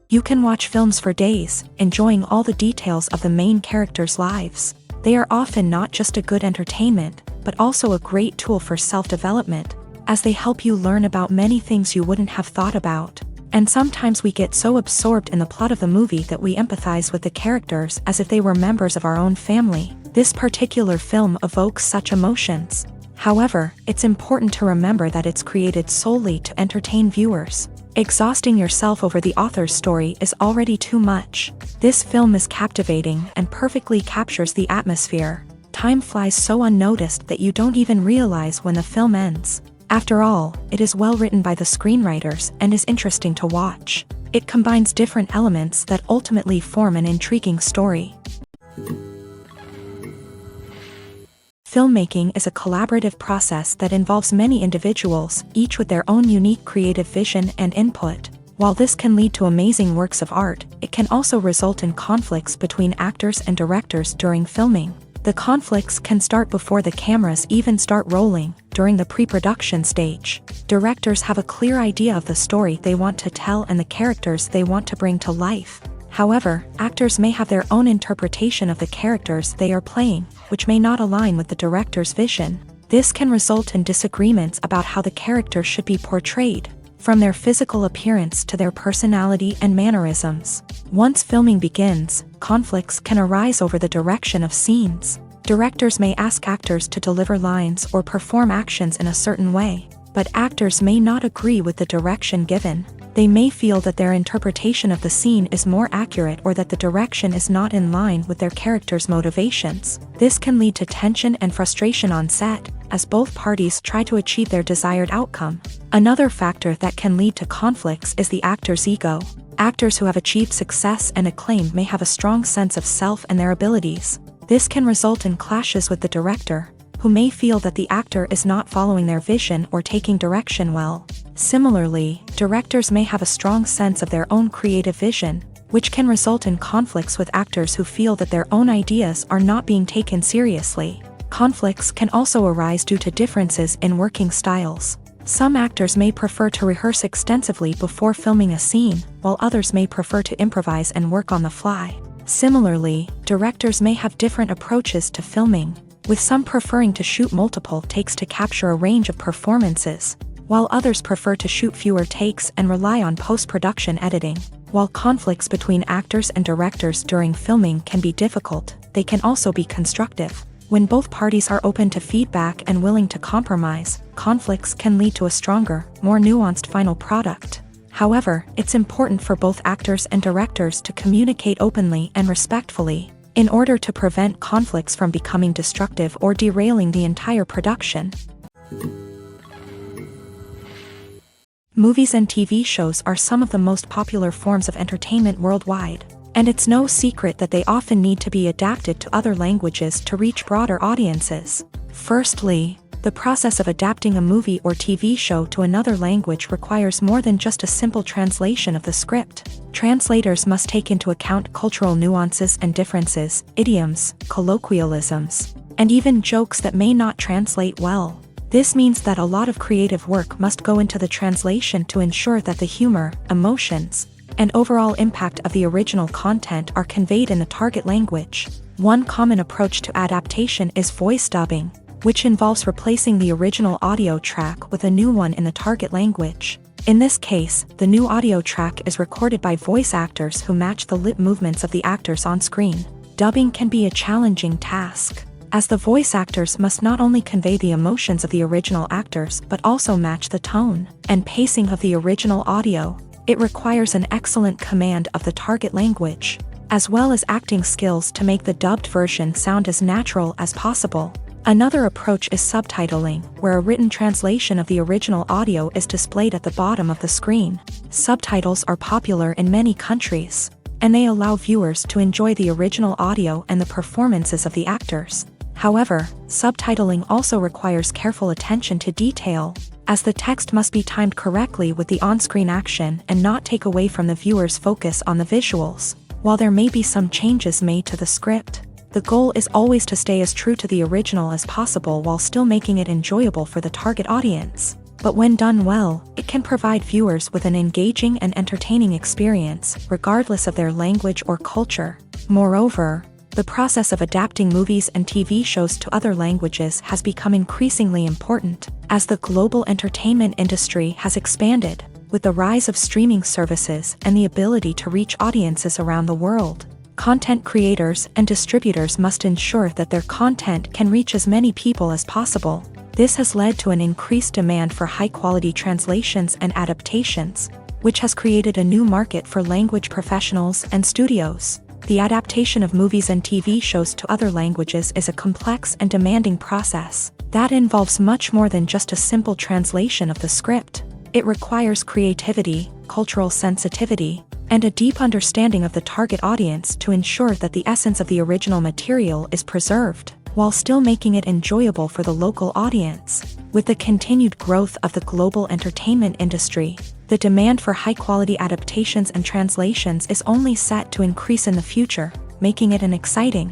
You can watch films for days, enjoying all the details of the main characters' lives. They are often not just a good entertainment, but also a great tool for self-development, as they help you learn about many things you wouldn't have thought about. And sometimes we get so absorbed in the plot of the movie that we empathize with the characters as if they were members of our own family. This particular film evokes such emotions. However, it's important to remember that it's created solely to entertain viewers. Exhausting yourself over the author's story is already too much. This film is captivating and perfectly captures the atmosphere. Time flies so unnoticed that you don't even realize when the film ends. After all, it is well written by the screenwriters and is interesting to watch. It combines different elements that ultimately form an intriguing story. Filmmaking is a collaborative process that involves many individuals, each with their own unique creative vision and input. While this can lead to amazing works of art, it can also result in conflicts between actors and directors during filming. The conflicts can start before the cameras even start rolling, during the pre-production stage. Directors have a clear idea of the story they want to tell and the characters they want to bring to life. However, actors may have their own interpretation of the characters they are playing, which may not align with the director's vision. This can result in disagreements about how the character should be portrayed, from their physical appearance to their personality and mannerisms. Once filming begins, conflicts can arise over the direction of scenes. Directors may ask actors to deliver lines or perform actions in a certain way, but actors may not agree with the direction given. They may feel that their interpretation of the scene is more accurate or that the direction is not in line with their character's motivations. This can lead to tension and frustration on set, as both parties try to achieve their desired outcome. Another factor that can lead to conflicts is the actor's ego. Actors who have achieved success and acclaim may have a strong sense of self and their abilities. This can result in clashes with the director, who may feel that the actor is not following their vision or taking direction well. Similarly, directors may have a strong sense of their own creative vision, which can result in conflicts with actors who feel that their own ideas are not being taken seriously. Conflicts can also arise due to differences in working styles. Some actors may prefer to rehearse extensively before filming a scene, while others may prefer to improvise and work on the fly. Similarly, directors may have different approaches to filming, with some preferring to shoot multiple takes to capture a range of performances, while others prefer to shoot fewer takes and rely on post-production editing. While conflicts between actors and directors during filming can be difficult, they can also be constructive. When both parties are open to feedback and willing to compromise, conflicts can lead to a stronger, more nuanced final product. However, it's important for both actors and directors to communicate openly and respectfully, in order to prevent conflicts from becoming destructive or derailing the entire production. Movies and TV shows are some of the most popular forms of entertainment worldwide, and it's no secret that they often need to be adapted to other languages to reach broader audiences. Firstly, the process of adapting a movie or TV show to another language requires more than just a simple translation of the script. Translators must take into account cultural nuances and differences, idioms, colloquialisms, and even jokes that may not translate well. This means that a lot of creative work must go into the translation to ensure that the humor, emotions, and overall impact of the original content are conveyed in the target language. One common approach to adaptation is voice dubbing, which involves replacing the original audio track with a new one in the target language. In this case, the new audio track is recorded by voice actors who match the lip movements of the actors on screen. Dubbing can be a challenging task, as the voice actors must not only convey the emotions of the original actors but also match the tone and pacing of the original audio. It requires an excellent command of the target language, as well as acting skills to make the dubbed version sound as natural as possible. Another approach is subtitling, where a written translation of the original audio is displayed at the bottom of the screen. Subtitles are popular in many countries, and they allow viewers to enjoy the original audio and the performances of the actors. However, subtitling also requires careful attention to detail, as the text must be timed correctly with the on-screen action and not take away from the viewer's focus on the visuals. While there may be some changes made to the script, the goal is always to stay as true to the original as possible while still making it enjoyable for the target audience. But when done well, it can provide viewers with an engaging and entertaining experience, regardless of their language or culture. Moreover, the process of adapting movies and TV shows to other languages has become increasingly important, as the global entertainment industry has expanded, with the rise of streaming services and the ability to reach audiences around the world. Content creators and distributors must ensure that their content can reach as many people as possible. This has led to an increased demand for high-quality translations and adaptations, which has created a new market for language professionals and studios. The adaptation of movies and TV shows to other languages is a complex and demanding process that involves much more than just a simple translation of the script. It requires creativity, cultural sensitivity, and a deep understanding of the target audience to ensure that the essence of the original material is preserved, while still making it enjoyable for the local audience. With the continued growth of the global entertainment industry, the demand for high-quality adaptations and translations is only set to increase in the future, making it an exciting.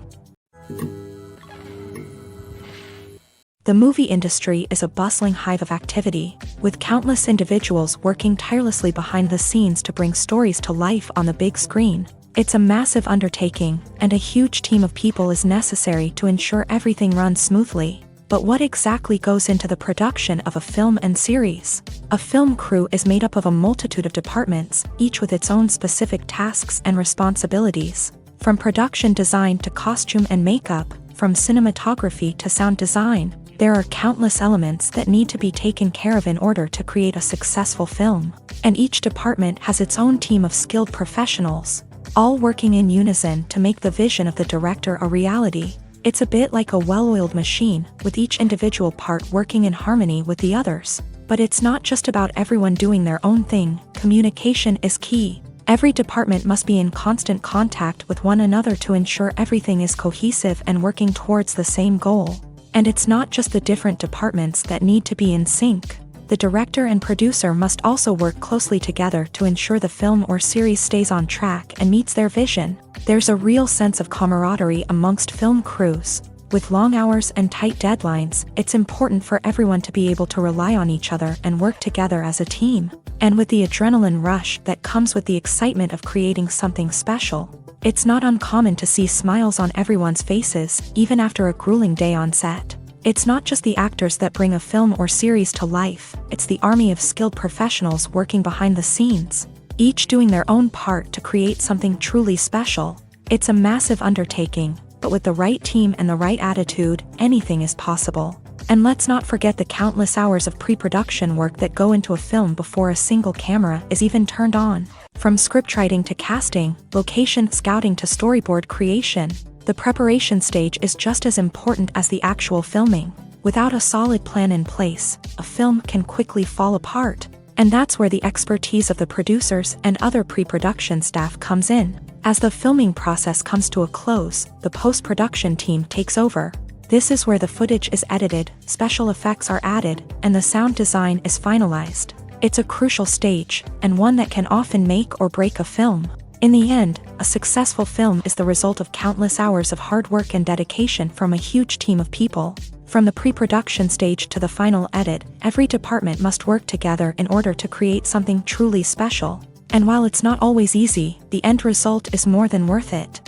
The movie industry is a bustling hive of activity, with countless individuals working tirelessly behind the scenes to bring stories to life on the big screen. It's a massive undertaking, and a huge team of people is necessary to ensure everything runs smoothly. But what exactly goes into the production of a film and series? A film crew is made up of a multitude of departments, each with its own specific tasks and responsibilities. From production design to costume and makeup, from cinematography to sound design, there are countless elements that need to be taken care of in order to create a successful film. And each department has its own team of skilled professionals, all working in unison to make the vision of the director a reality. It's a bit like a well-oiled machine, with each individual part working in harmony with the others. But it's not just about everyone doing their own thing. Communication is key. Every department must be in constant contact with one another to ensure everything is cohesive and working towards the same goal. And it's not just the different departments that need to be in sync. The director and producer must also work closely together to ensure the film or series stays on track and meets their vision. There's a real sense of camaraderie amongst film crews. With long hours and tight deadlines, it's important for everyone to be able to rely on each other and work together as a team. And with the adrenaline rush that comes with the excitement of creating something special, it's not uncommon to see smiles on everyone's faces, even after a grueling day on set. It's not just the actors that bring a film or series to life, it's the army of skilled professionals working behind the scenes, each doing their own part to create something truly special. It's a massive undertaking, but with the right team and the right attitude, anything is possible. And let's not forget the countless hours of pre-production work that go into a film before a single camera is even turned on. From scriptwriting to casting, location scouting to storyboard creation, the preparation stage is just as important as the actual filming. Without a solid plan in place, a film can quickly fall apart. And that's where the expertise of the producers and other pre-production staff comes in. As the filming process comes to a close, the post-production team takes over. This is where the footage is edited, special effects are added, and the sound design is finalized. It's a crucial stage, and one that can often make or break a film. In the end, a successful film is the result of countless hours of hard work and dedication from a huge team of people. From the pre-production stage to the final edit, every department must work together in order to create something truly special. And while it's not always easy, the end result is more than worth it.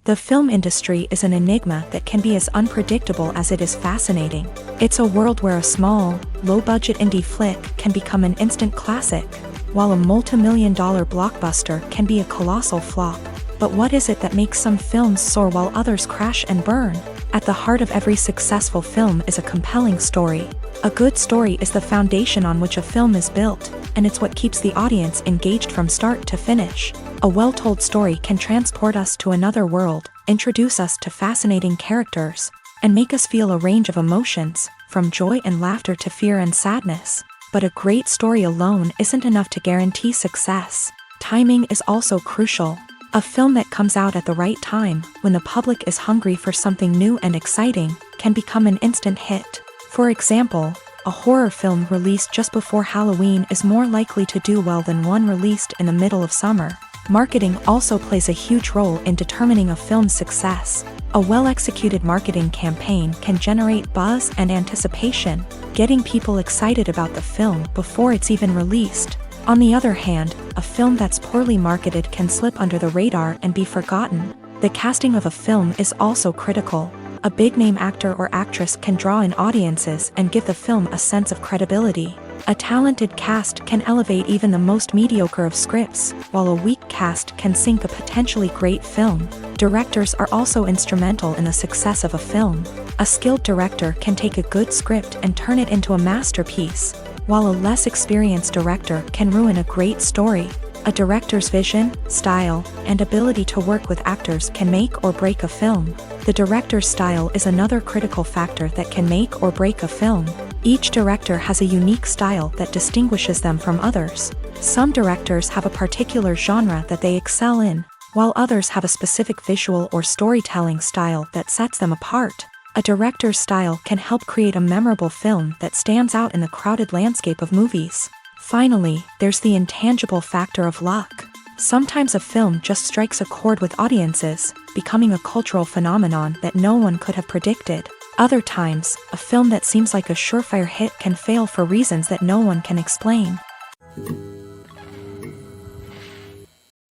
The film industry is an enigma that can be as unpredictable as it is fascinating. It's a world where a small, low-budget indie flick can become an instant classic, while a multi-million-dollar blockbuster can be a colossal flop. But what is it that makes some films soar while others crash and burn? At the heart of every successful film is a compelling story. A good story is the foundation on which a film is built, and it's what keeps the audience engaged from start to finish. A well-told story can transport us to another world, introduce us to fascinating characters, and make us feel a range of emotions, from joy and laughter to fear and sadness. But a great story alone isn't enough to guarantee success. Timing is also crucial. A film that comes out at the right time, when the public is hungry for something new and exciting, can become an instant hit. For example, a horror film released just before Halloween is more likely to do well than one released in the middle of summer. Marketing also plays a huge role in determining a film's success. A well-executed marketing campaign can generate buzz and anticipation, getting people excited about the film before it's even released. On the other hand, a film that's poorly marketed can slip under the radar and be forgotten. The casting of a film is also critical. A big-name actor or actress can draw in audiences and give the film a sense of credibility. A talented cast can elevate even the most mediocre of scripts, while a weak cast can sink a potentially great film. Directors are also instrumental in the success of a film. A skilled director can take a good script and turn it into a masterpiece, while a less experienced director can ruin a great story. A director's vision, style, and ability to work with actors can make or break a film. The director's style is another critical factor that can make or break a film. Each director has a unique style that distinguishes them from others. Some directors have a particular genre that they excel in, while others have a specific visual or storytelling style that sets them apart. A director's style can help create a memorable film that stands out in the crowded landscape of movies. Finally, there's the intangible factor of luck. Sometimes a film just strikes a chord with audiences, becoming a cultural phenomenon that no one could have predicted. Other times, a film that seems like a surefire hit can fail for reasons that no one can explain.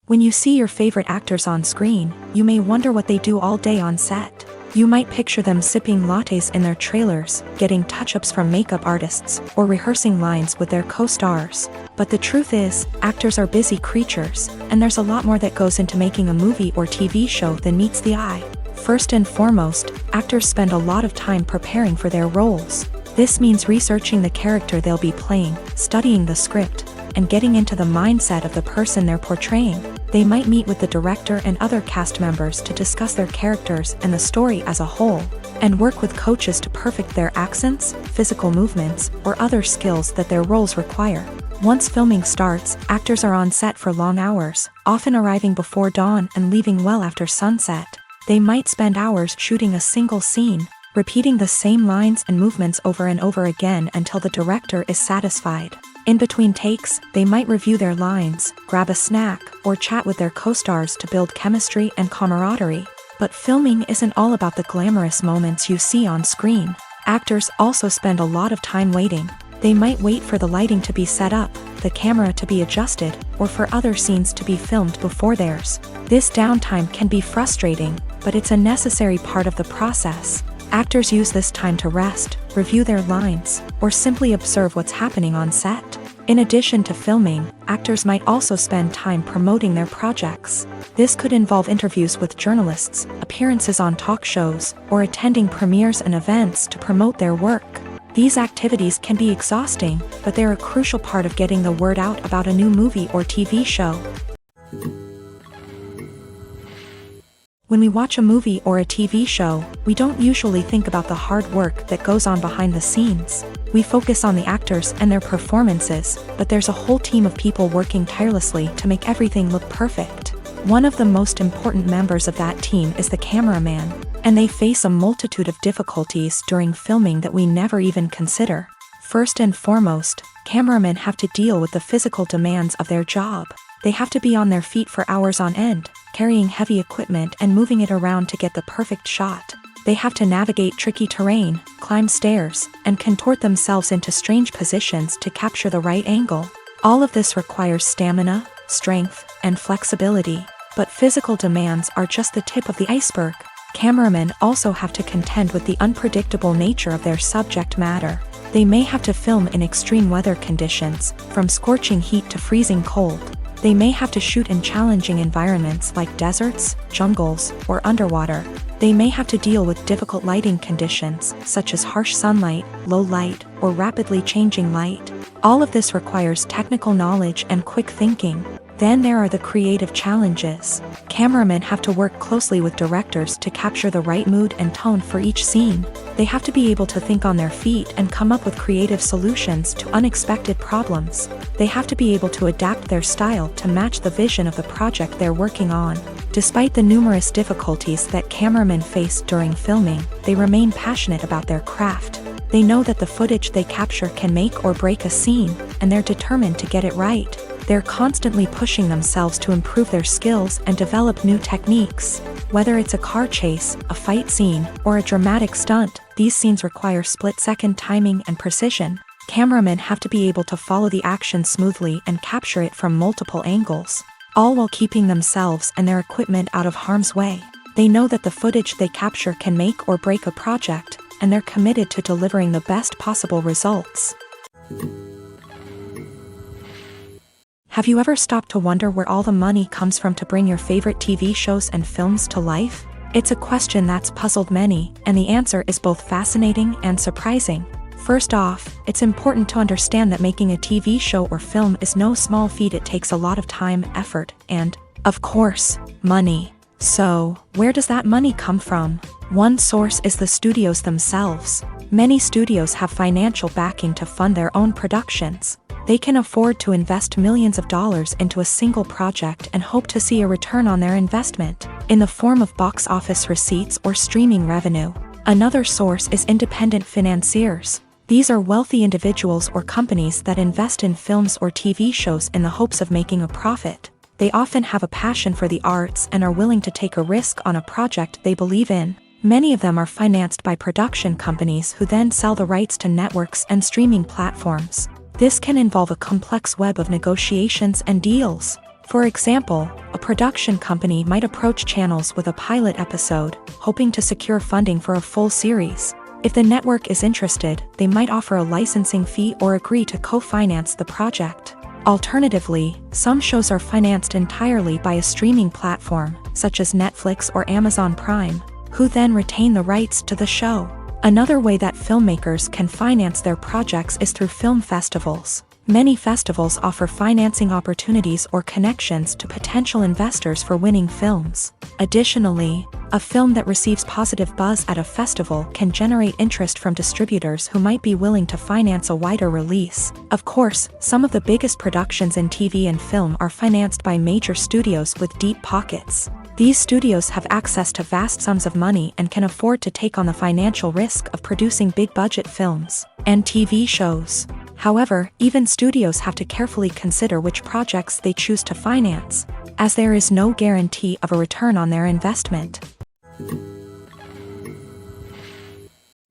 When you see your favorite actors on screen, you may wonder what they do all day on set. You might picture them sipping lattes in their trailers, getting touch-ups from makeup artists, or rehearsing lines with their co-stars. But the truth is, actors are busy creatures, and there's a lot more that goes into making a movie or TV show than meets the eye. First and foremost, actors spend a lot of time preparing for their roles. This means researching the character they'll be playing, studying the script, and getting into the mindset of the person they're portraying. They might meet with the director and other cast members to discuss their characters and the story as a whole, and work with coaches to perfect their accents, physical movements, or other skills that their roles require. Once filming starts, actors are on set for long hours, often arriving before dawn and leaving well after sunset. They might spend hours shooting a single scene, repeating the same lines and movements over and over again until the director is satisfied. In between takes, they might review their lines, grab a snack, or chat with their co-stars to build chemistry and camaraderie. But filming isn't all about the glamorous moments you see on screen. Actors also spend a lot of time waiting. They might wait for the lighting to be set up, the camera to be adjusted, or for other scenes to be filmed before theirs. This downtime can be frustrating, but it's a necessary part of the process. Actors use this time to rest, review their lines, or simply observe what's happening on set. In addition to filming, actors might also spend time promoting their projects. This could involve interviews with journalists, appearances on talk shows, or attending premieres and events to promote their work. These activities can be exhausting, but they're a crucial part of getting the word out about a new movie or TV show. When we watch a movie or a TV show, we don't usually think about the hard work that goes on behind the scenes. We focus on the actors and their performances, but there's a whole team of people working tirelessly to make everything look perfect. One of the most important members of that team is the cameraman, and they face a multitude of difficulties during filming that we never even consider. First and foremost, cameramen have to deal with the physical demands of their job. They have to be on their feet for hours on end, carrying heavy equipment and moving it around to get the perfect shot. They have to navigate tricky terrain, climb stairs, and contort themselves into strange positions to capture the right angle. All of this requires stamina, strength, and flexibility. But physical demands are just the tip of the iceberg. Cameramen also have to contend with the unpredictable nature of their subject matter. They may have to film in extreme weather conditions, from scorching heat to freezing cold. They may have to shoot in challenging environments like deserts, jungles, or underwater. They may have to deal with difficult lighting conditions, such as harsh sunlight, low light, or rapidly changing light. All of this requires technical knowledge and quick thinking. Then there are the creative challenges. Cameramen have to work closely with directors to capture the right mood and tone for each scene. They have to be able to think on their feet and come up with creative solutions to unexpected problems. They have to be able to adapt their style to match the vision of the project they're working on. Despite the numerous difficulties that cameramen face during filming, they remain passionate about their craft. They know that the footage they capture can make or break a scene, and they're determined to get it right. They're constantly pushing themselves to improve their skills and develop new techniques. Whether it's a car chase, a fight scene, or a dramatic stunt, these scenes require split-second timing and precision. Cameramen have to be able to follow the action smoothly and capture it from multiple angles, all while keeping themselves and their equipment out of harm's way. They know that the footage they capture can make or break a project, and they're committed to delivering the best possible results. Have you ever stopped to wonder where all the money comes from to bring your favorite TV shows and films to life? It's a question that's puzzled many, and the answer is both fascinating and surprising. First off, it's important to understand that making a TV show or film is no small feat. It takes a lot of time, effort, and, of course, money. So, where does that money come from? One source is the studios themselves. Many studios have financial backing to fund their own productions. They can afford to invest millions of dollars into a single project and hope to see a return on their investment, in the form of box office receipts or streaming revenue. Another source is independent financiers. These are wealthy individuals or companies that invest in films or TV shows in the hopes of making a profit. They often have a passion for the arts and are willing to take a risk on a project they believe in. Many of them are financed by production companies who then sell the rights to networks and streaming platforms. This can involve a complex web of negotiations and deals. For example, a production company might approach channels with a pilot episode, hoping to secure funding for a full series. If the network is interested, they might offer a licensing fee or agree to co-finance the project. Alternatively, some shows are financed entirely by a streaming platform, such as Netflix or Amazon Prime, who then retain the rights to the show. Another way that filmmakers can finance their projects is through film festivals. Many festivals offer financing opportunities or connections to potential investors for winning films. Additionally, a film that receives positive buzz at a festival can generate interest from distributors who might be willing to finance a wider release. Of course, some of the biggest productions in TV and film are financed by major studios with deep pockets. These studios have access to vast sums of money and can afford to take on the financial risk of producing big-budget films and TV shows. However, even studios have to carefully consider which projects they choose to finance, as there is no guarantee of a return on their investment.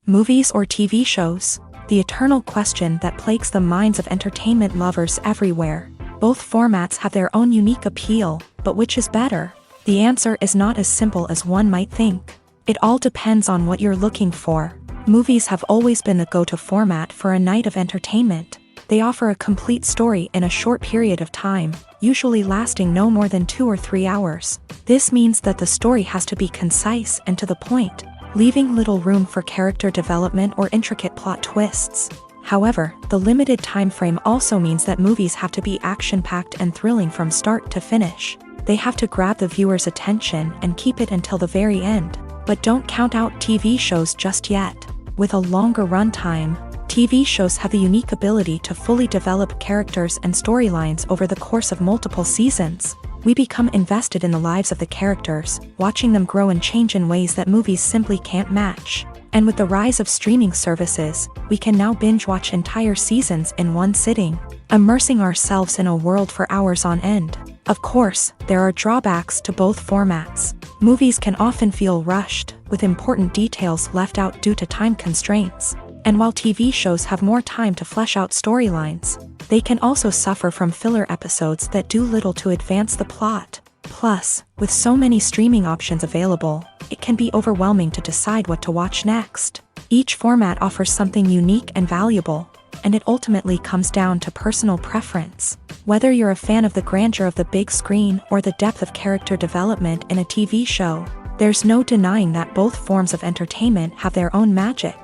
Movies or TV shows? The eternal question that plagues the minds of entertainment lovers everywhere. Both formats have their own unique appeal, but which is better? The answer is not as simple as one might think. It all depends on what you're looking for. Movies have always been the go-to format for a night of entertainment. They offer a complete story in a short period of time, usually lasting no more than 2 or 3 hours. This means that the story has to be concise and to the point, leaving little room for character development or intricate plot twists. However, the limited time frame also means that movies have to be action-packed and thrilling from start to finish. They have to grab the viewer's attention and keep it until the very end. But don't count out TV shows just yet. With a longer runtime, TV shows have the unique ability to fully develop characters and storylines over the course of multiple seasons. We become invested in the lives of the characters, watching them grow and change in ways that movies simply can't match. And with the rise of streaming services, we can now binge-watch entire seasons in one sitting, immersing ourselves in a world for hours on end. Of course, there are drawbacks to both formats. Movies can often feel rushed, with important details left out due to time constraints. And while TV shows have more time to flesh out storylines, they can also suffer from filler episodes that do little to advance the plot. Plus, with so many streaming options available, it can be overwhelming to decide what to watch next. Each format offers something unique and valuable, and it ultimately comes down to personal preference. Whether you're a fan of the grandeur of the big screen or the depth of character development in a TV show, there's no denying that both forms of entertainment have their own magic.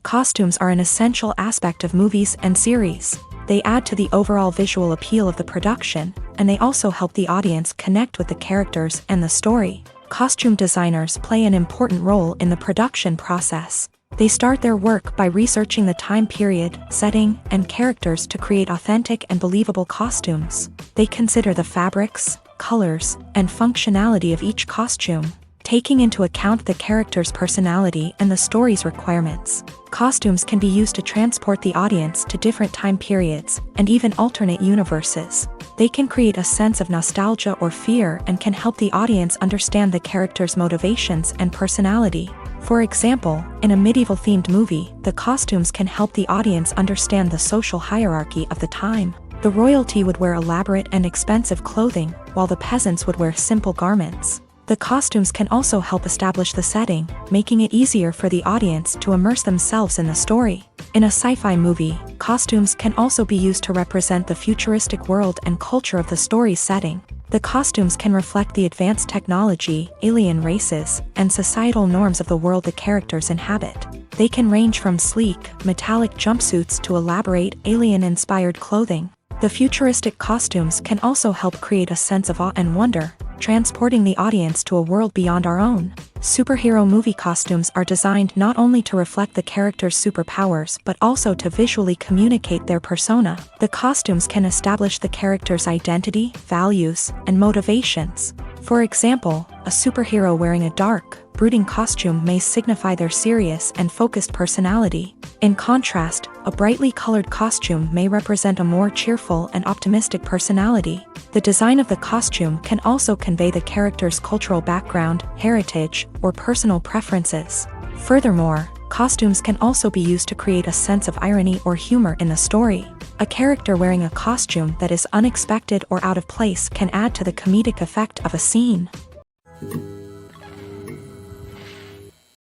Costumes are an essential aspect of movies and series. They add to the overall visual appeal of the production, and they also help the audience connect with the characters and the story. Costume designers play an important role in the production process. They start their work by researching the time period, setting, and characters to create authentic and believable costumes. They consider the fabrics, colors, and functionality of each costume. taking into account the character's personality and the story's requirements. Costumes can be used to transport the audience to different time periods, and even alternate universes. They can create a sense of nostalgia or fear and can help the audience understand the character's motivations and personality. For example, in a medieval-themed movie, the costumes can help the audience understand the social hierarchy of the time. The royalty would wear elaborate and expensive clothing, while the peasants would wear simple garments. The costumes can also help establish the setting, making it easier for the audience to immerse themselves in the story. In a sci-fi movie, costumes can also be used to represent the futuristic world and culture of the story's setting. The costumes can reflect the advanced technology, alien races, and societal norms of the world the characters inhabit. They can range from sleek, metallic jumpsuits to elaborate, alien-inspired clothing. The futuristic costumes can also help create a sense of awe and wonder, transporting the audience to a world beyond our own. Superhero movie costumes are designed not only to reflect the character's superpowers but also to visually communicate their persona. The costumes can establish the character's identity, values, and motivations. For example, a superhero wearing a dark, brooding costume may signify their serious and focused personality. In contrast, a brightly colored costume may represent a more cheerful and optimistic personality. The design of the costume can also convey the character's cultural background, heritage, or personal preferences. Furthermore, costumes can also be used to create a sense of irony or humor in the story. A character wearing a costume that is unexpected or out of place can add to the comedic effect of a scene.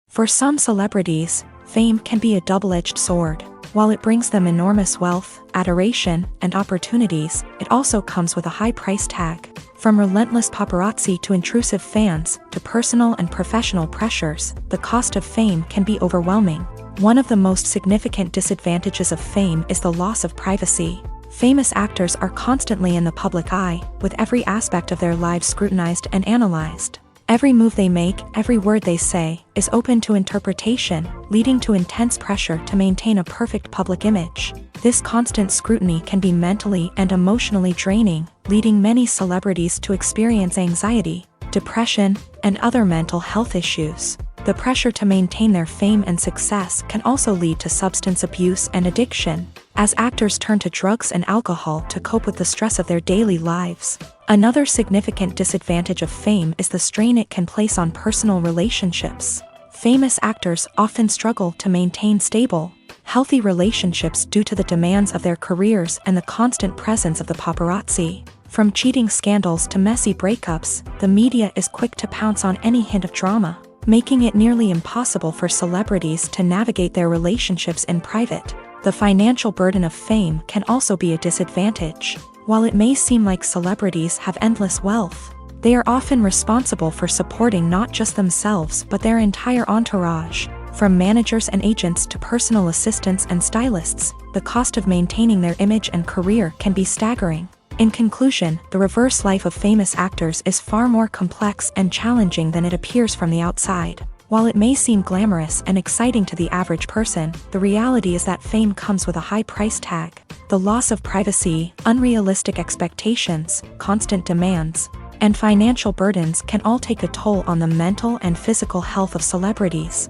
For some celebrities, fame can be a double-edged sword. While it brings them enormous wealth, adoration, and opportunities, it also comes with a high price tag. From relentless paparazzi to intrusive fans, to personal and professional pressures, the cost of fame can be overwhelming. One of the most significant disadvantages of fame is the loss of privacy. Famous actors are constantly in the public eye, with every aspect of their lives scrutinized and analyzed. Every move they make, every word they say, is open to interpretation, leading to intense pressure to maintain a perfect public image. This constant scrutiny can be mentally and emotionally draining, leading many celebrities to experience anxiety, depression, and other mental health issues. The pressure to maintain their fame and success can also lead to substance abuse and addiction, as actors turn to drugs and alcohol to cope with the stress of their daily lives. Another significant disadvantage of fame is the strain it can place on personal relationships. Famous actors often struggle to maintain stable, healthy relationships due to the demands of their careers and the constant presence of the paparazzi. From cheating scandals to messy breakups, the media is quick to pounce on any hint of drama, making it nearly impossible for celebrities to navigate their relationships in private. The financial burden of fame can also be a disadvantage. While it may seem like celebrities have endless wealth, they are often responsible for supporting not just themselves but their entire entourage. From managers and agents to personal assistants and stylists, the cost of maintaining their image and career can be staggering. In conclusion, the reverse life of famous actors is far more complex and challenging than it appears from the outside. While it may seem glamorous and exciting to the average person, the reality is that fame comes with a high price tag. The loss of privacy, unrealistic expectations, constant demands, and financial burdens can all take a toll on the mental and physical health of celebrities.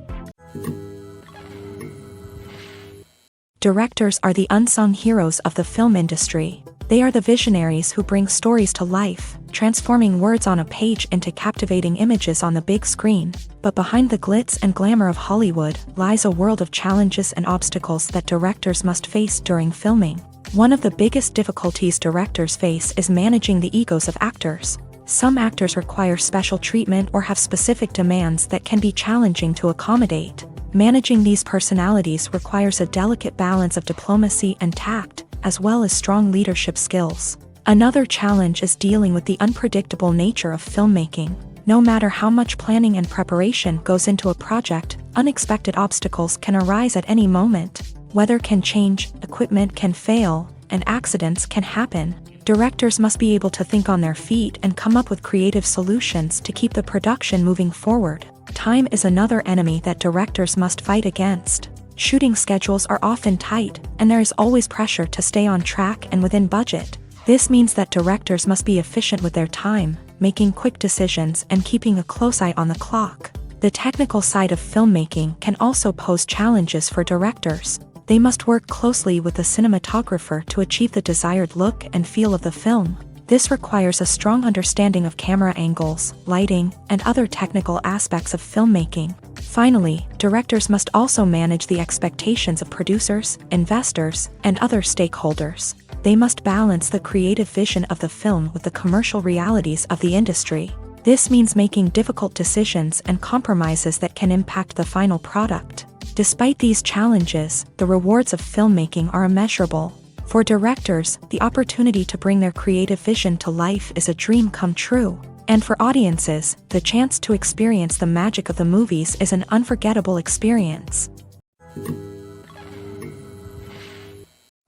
Directors are the unsung heroes of the film industry. They are the visionaries who bring stories to life, transforming words on a page into captivating images on the big screen. But behind the glitz and glamour of Hollywood lies a world of challenges and obstacles that directors must face during filming. One of the biggest difficulties directors face is managing the egos of actors. Some actors require special treatment or have specific demands that can be challenging to accommodate. Managing these personalities requires a delicate balance of diplomacy and tact, as well as strong leadership skills. Another challenge is dealing with the unpredictable nature of filmmaking. No matter how much planning and preparation goes into a project, unexpected obstacles can arise at any moment. Weather can change, equipment can fail, and accidents can happen. Directors must be able to think on their feet and come up with creative solutions to keep the production moving forward. Time is another enemy that directors must fight against. Shooting schedules are often tight, and there is always pressure to stay on track and within budget. This means that directors must be efficient with their time, making quick decisions and keeping a close eye on the clock. The technical side of filmmaking can also pose challenges for directors. They must work closely with the cinematographer to achieve the desired look and feel of the film. This requires a strong understanding of camera angles, lighting, and other technical aspects of filmmaking. Finally, directors must also manage the expectations of producers, investors, and other stakeholders. They must balance the creative vision of the film with the commercial realities of the industry. This means making difficult decisions and compromises that can impact the final product. Despite these challenges, the rewards of filmmaking are immeasurable. For directors, the opportunity to bring their creative vision to life is a dream come true. And for audiences, the chance to experience the magic of the movies is an unforgettable experience.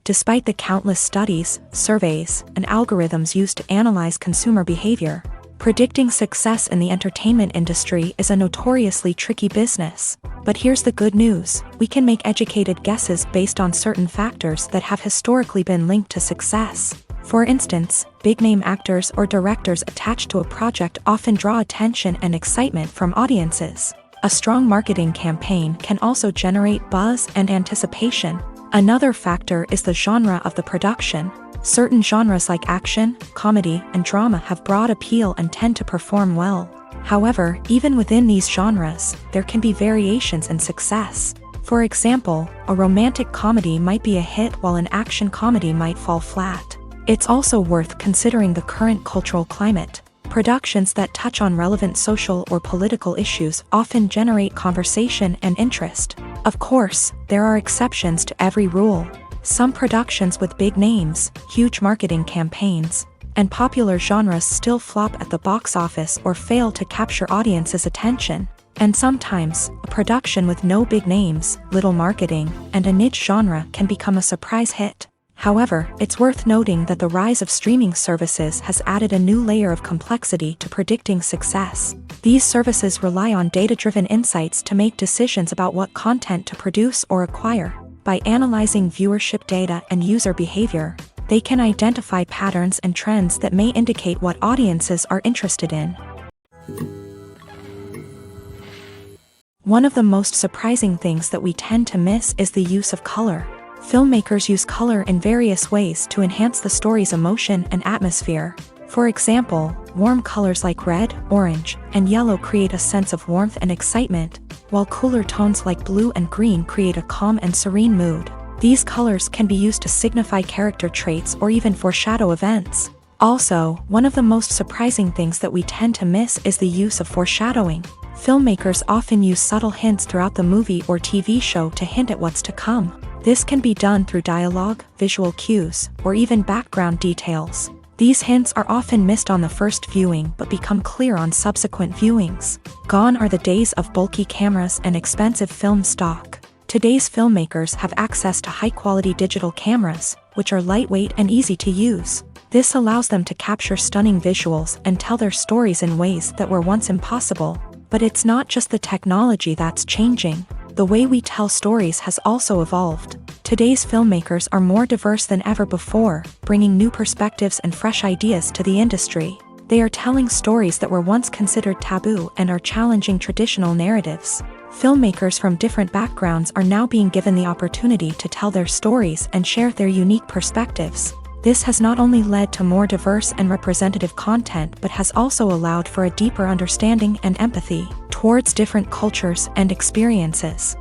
Despite the countless studies, surveys, and algorithms used to analyze consumer behavior, predicting success in the entertainment industry is a notoriously tricky business. But here's the good news: we can make educated guesses based on certain factors that have historically been linked to success. For instance, big-name actors or directors attached to a project often draw attention and excitement from audiences. A strong marketing campaign can also generate buzz and anticipation. Another factor is the genre of the production. Certain genres like action, comedy, and drama have broad appeal and tend to perform well. However, even within these genres, there can be variations in success. For example, a romantic comedy might be a hit while an action comedy might fall flat. It's also worth considering the current cultural climate. Productions that touch on relevant social or political issues often generate conversation and interest. Of course, there are exceptions to every rule. Some productions with big names, huge marketing campaigns, and popular genres still flop at the box office or fail to capture audiences' attention. And sometimes, a production with no big names, little marketing, and a niche genre can become a surprise hit. However, it's worth noting that the rise of streaming services has added a new layer of complexity to predicting success. These services rely on data-driven insights to make decisions about what content to produce or acquire. By analyzing viewership data and user behavior, they can identify patterns and trends that may indicate what audiences are interested in. One of the most surprising things that we tend to miss is the use of color. Filmmakers use color in various ways to enhance the story's emotion and atmosphere. For example, warm colors like red, orange, and yellow create a sense of warmth and excitement, while cooler tones like blue and green create a calm and serene mood. These colors can be used to signify character traits or even foreshadow events. Also, one of the most surprising things that we tend to miss is the use of foreshadowing. Filmmakers often use subtle hints throughout the movie or TV show to hint at what's to come. This can be done through dialogue, visual cues, or even background details. These hints are often missed on the first viewing but become clear on subsequent viewings. Gone are the days of bulky cameras and expensive film stock. Today's filmmakers have access to high-quality digital cameras, which are lightweight and easy to use. This allows them to capture stunning visuals and tell their stories in ways that were once impossible. But it's not just the technology that's changing. The way we tell stories has also evolved. Today's filmmakers are more diverse than ever before, bringing new perspectives and fresh ideas to the industry. They are telling stories that were once considered taboo and are challenging traditional narratives. Filmmakers from different backgrounds are now being given the opportunity to tell their stories and share their unique perspectives. This has not only led to more diverse and representative content but has also allowed for a deeper understanding and empathy towards different cultures and experiences.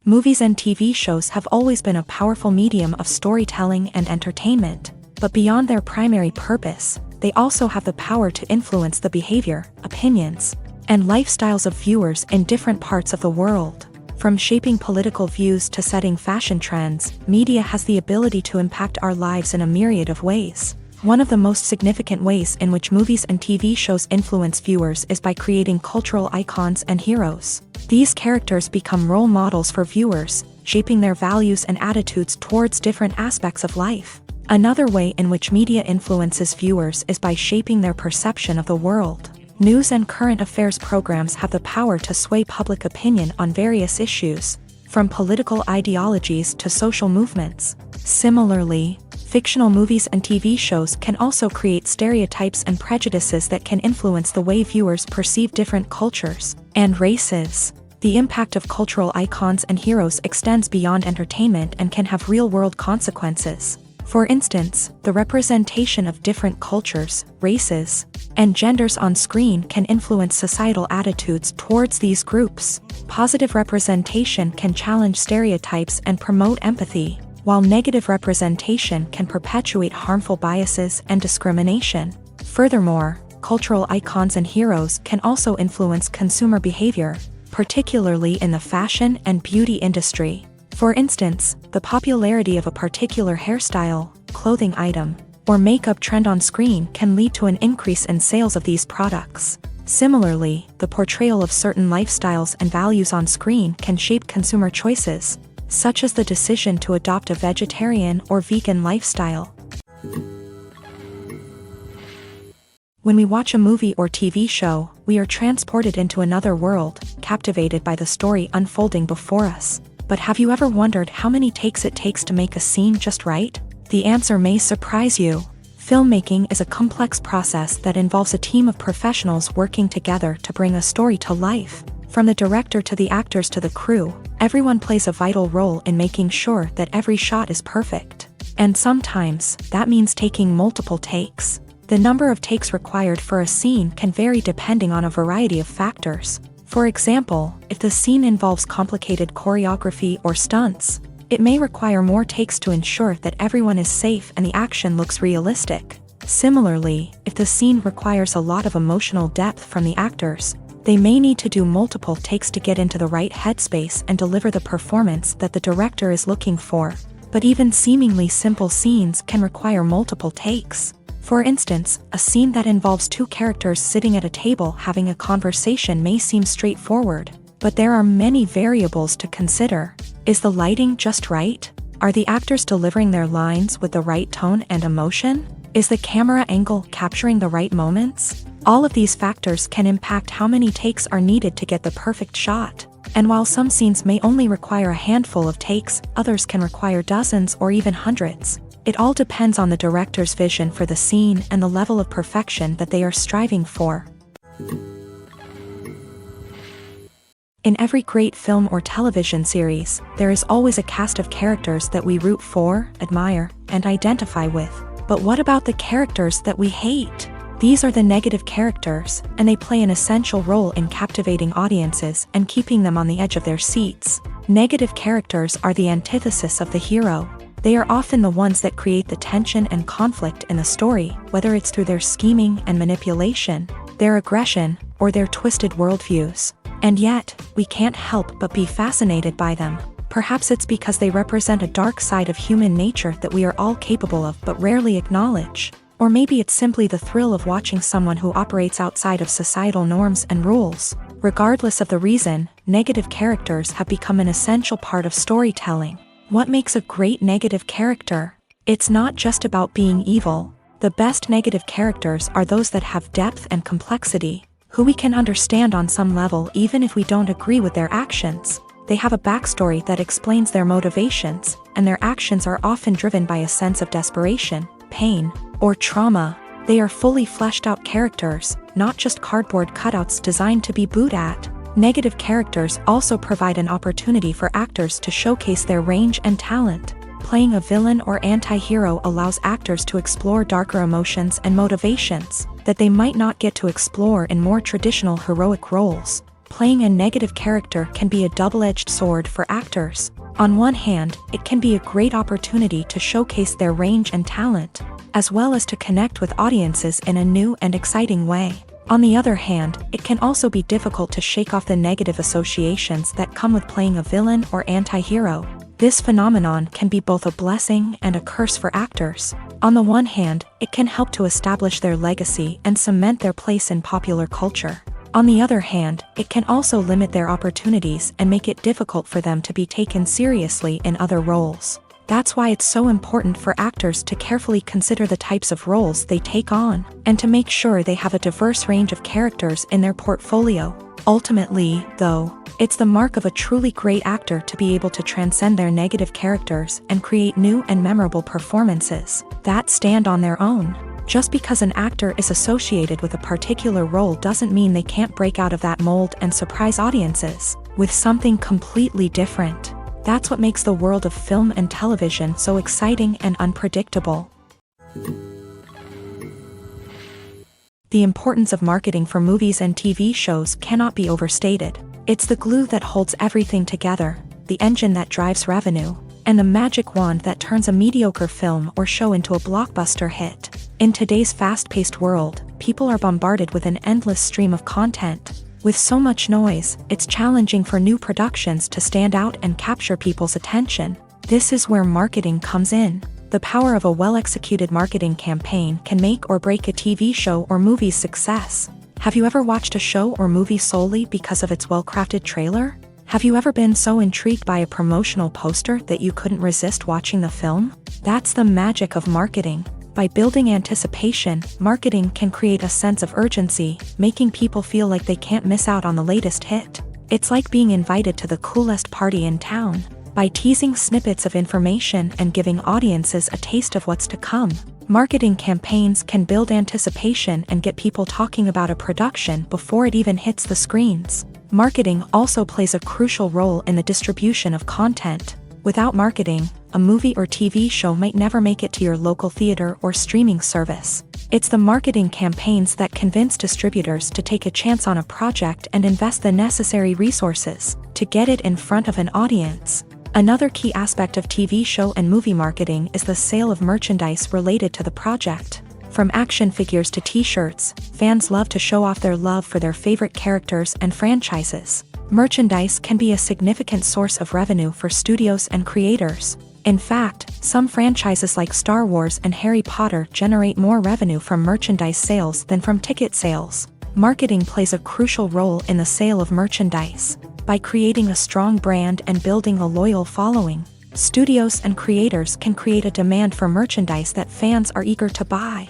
Movies and TV shows have always been a powerful medium of storytelling and entertainment, but beyond their primary purpose, they also have the power to influence the behavior, opinions, and lifestyles of viewers in different parts of the world. From shaping political views to setting fashion trends, media has the ability to impact our lives in a myriad of ways. One of the most significant ways in which movies and TV shows influence viewers is by creating cultural icons and heroes. These characters become role models for viewers, shaping their values and attitudes towards different aspects of life. Another way in which media influences viewers is by shaping their perception of the world. News and current affairs programs have the power to sway public opinion on various issues, from political ideologies to social movements. Similarly, Fictional movies and TV shows can also create stereotypes and prejudices that can influence the way viewers perceive different cultures and races. The impact of cultural icons and heroes extends beyond entertainment and can have real-world consequences. For instance, the representation of different cultures, races, and genders on screen can influence societal attitudes towards these groups. Positive representation can challenge stereotypes and promote empathy, while negative representation can perpetuate harmful biases and discrimination. Furthermore, cultural icons and heroes can also influence consumer behavior, particularly in the fashion and beauty industry. For instance, the popularity of a particular hairstyle, clothing item, or makeup trend on screen can lead to an increase in sales of these products. Similarly, the portrayal of certain lifestyles and values on screen can shape consumer choices, such as the decision to adopt a vegetarian or vegan lifestyle. When we watch a movie or TV show, we are transported into another world, captivated by the story unfolding before us. But have you ever wondered how many takes it takes to make a scene just right? The answer may surprise you. Filmmaking is a complex process that involves a team of professionals working together to bring a story to life. From the director to the actors to the crew, everyone plays a vital role in making sure that every shot is perfect. And sometimes, that means taking multiple takes. The number of takes required for a scene can vary depending on a variety of factors. For example, if the scene involves complicated choreography or stunts, it may require more takes to ensure that everyone is safe and the action looks realistic. Similarly, if the scene requires a lot of emotional depth from the actors, they may need to do multiple takes to get into the right headspace and deliver the performance that the director is looking for. But even seemingly simple scenes can require multiple takes. For instance, a scene that involves two characters sitting at a table having a conversation may seem straightforward, but there are many variables to consider. Is the lighting just right? Are the actors delivering their lines with the right tone and emotion? Is the camera angle capturing the right moments? All of these factors can impact how many takes are needed to get the perfect shot. And while some scenes may only require a handful of takes, others can require dozens or even hundreds. It all depends on the director's vision for the scene and the level of perfection that they are striving for. In every great film or television series, there is always a cast of characters that we root for, admire, and identify with. But what about the characters that we hate? These are the negative characters, and they play an essential role in captivating audiences and keeping them on the edge of their seats. Negative characters are the antithesis of the hero. They are often the ones that create the tension and conflict in the story, whether it's through their scheming and manipulation, their aggression, or their twisted worldviews. And yet, we can't help but be fascinated by them. Perhaps it's because they represent a dark side of human nature that we are all capable of but rarely acknowledge. Or maybe it's simply the thrill of watching someone who operates outside of societal norms and rules. Regardless of the reason, negative characters have become an essential part of storytelling. What makes a great negative character? It's not just about being evil. The best negative characters are those that have depth and complexity, who we can understand on some level even if we don't agree with their actions. They have a backstory that explains their motivations, and their actions are often driven by a sense of desperation, pain, or trauma. They are fully fleshed out characters, not just cardboard cutouts designed to be booed at. Negative characters also provide an opportunity for actors to showcase their range and talent. Playing a villain or anti-hero allows actors to explore darker emotions and motivations that they might not get to explore in more traditional heroic roles. Playing a negative character can be a double-edged sword for actors. On one hand, it can be a great opportunity to showcase their range and talent, as well as to connect with audiences in a new and exciting way. On the other hand, it can also be difficult to shake off the negative associations that come with playing a villain or anti-hero. This phenomenon can be both a blessing and a curse for actors. On the one hand, it can help to establish their legacy and cement their place in popular culture. On the other hand, it can also limit their opportunities and make it difficult for them to be taken seriously in other roles. That's why it's so important for actors to carefully consider the types of roles they take on, and to make sure they have a diverse range of characters in their portfolio. Ultimately, though, it's the mark of a truly great actor to be able to transcend their negative characters and create new and memorable performances that stand on their own. Just because an actor is associated with a particular role doesn't mean they can't break out of that mold and surprise audiences with something completely different. That's what makes the world of film and television so exciting and unpredictable. The importance of marketing for movies and TV shows cannot be overstated. It's the glue that holds everything together, the engine that drives revenue, and the magic wand that turns a mediocre film or show into a blockbuster hit. In today's fast-paced world, people are bombarded with an endless stream of content. With so much noise, it's challenging for new productions to stand out and capture people's attention. This is where marketing comes in. The power of a well-executed marketing campaign can make or break a TV show or movie's success. Have you ever watched a show or movie solely because of its well-crafted trailer? Have you ever been so intrigued by a promotional poster that you couldn't resist watching the film? That's the magic of marketing. By building anticipation, marketing can create a sense of urgency, making people feel like they can't miss out on the latest hit. It's like being invited to the coolest party in town. By teasing snippets of information and giving audiences a taste of what's to come, marketing campaigns can build anticipation and get people talking about a production before it even hits the screens. Marketing also plays a crucial role in the distribution of content. Without marketing, a movie or TV show might never make it to your local theater or streaming service. It's the marketing campaigns that convince distributors to take a chance on a project and invest the necessary resources to get it in front of an audience. Another key aspect of TV show and movie marketing is the sale of merchandise related to the project. From action figures to t-shirts, fans love to show off their love for their favorite characters and franchises. Merchandise can be a significant source of revenue for studios and creators. In fact, some franchises like Star Wars and Harry Potter generate more revenue from merchandise sales than from ticket sales. Marketing plays a crucial role in the sale of merchandise. By creating a strong brand and building a loyal following, studios and creators can create a demand for merchandise that fans are eager to buy.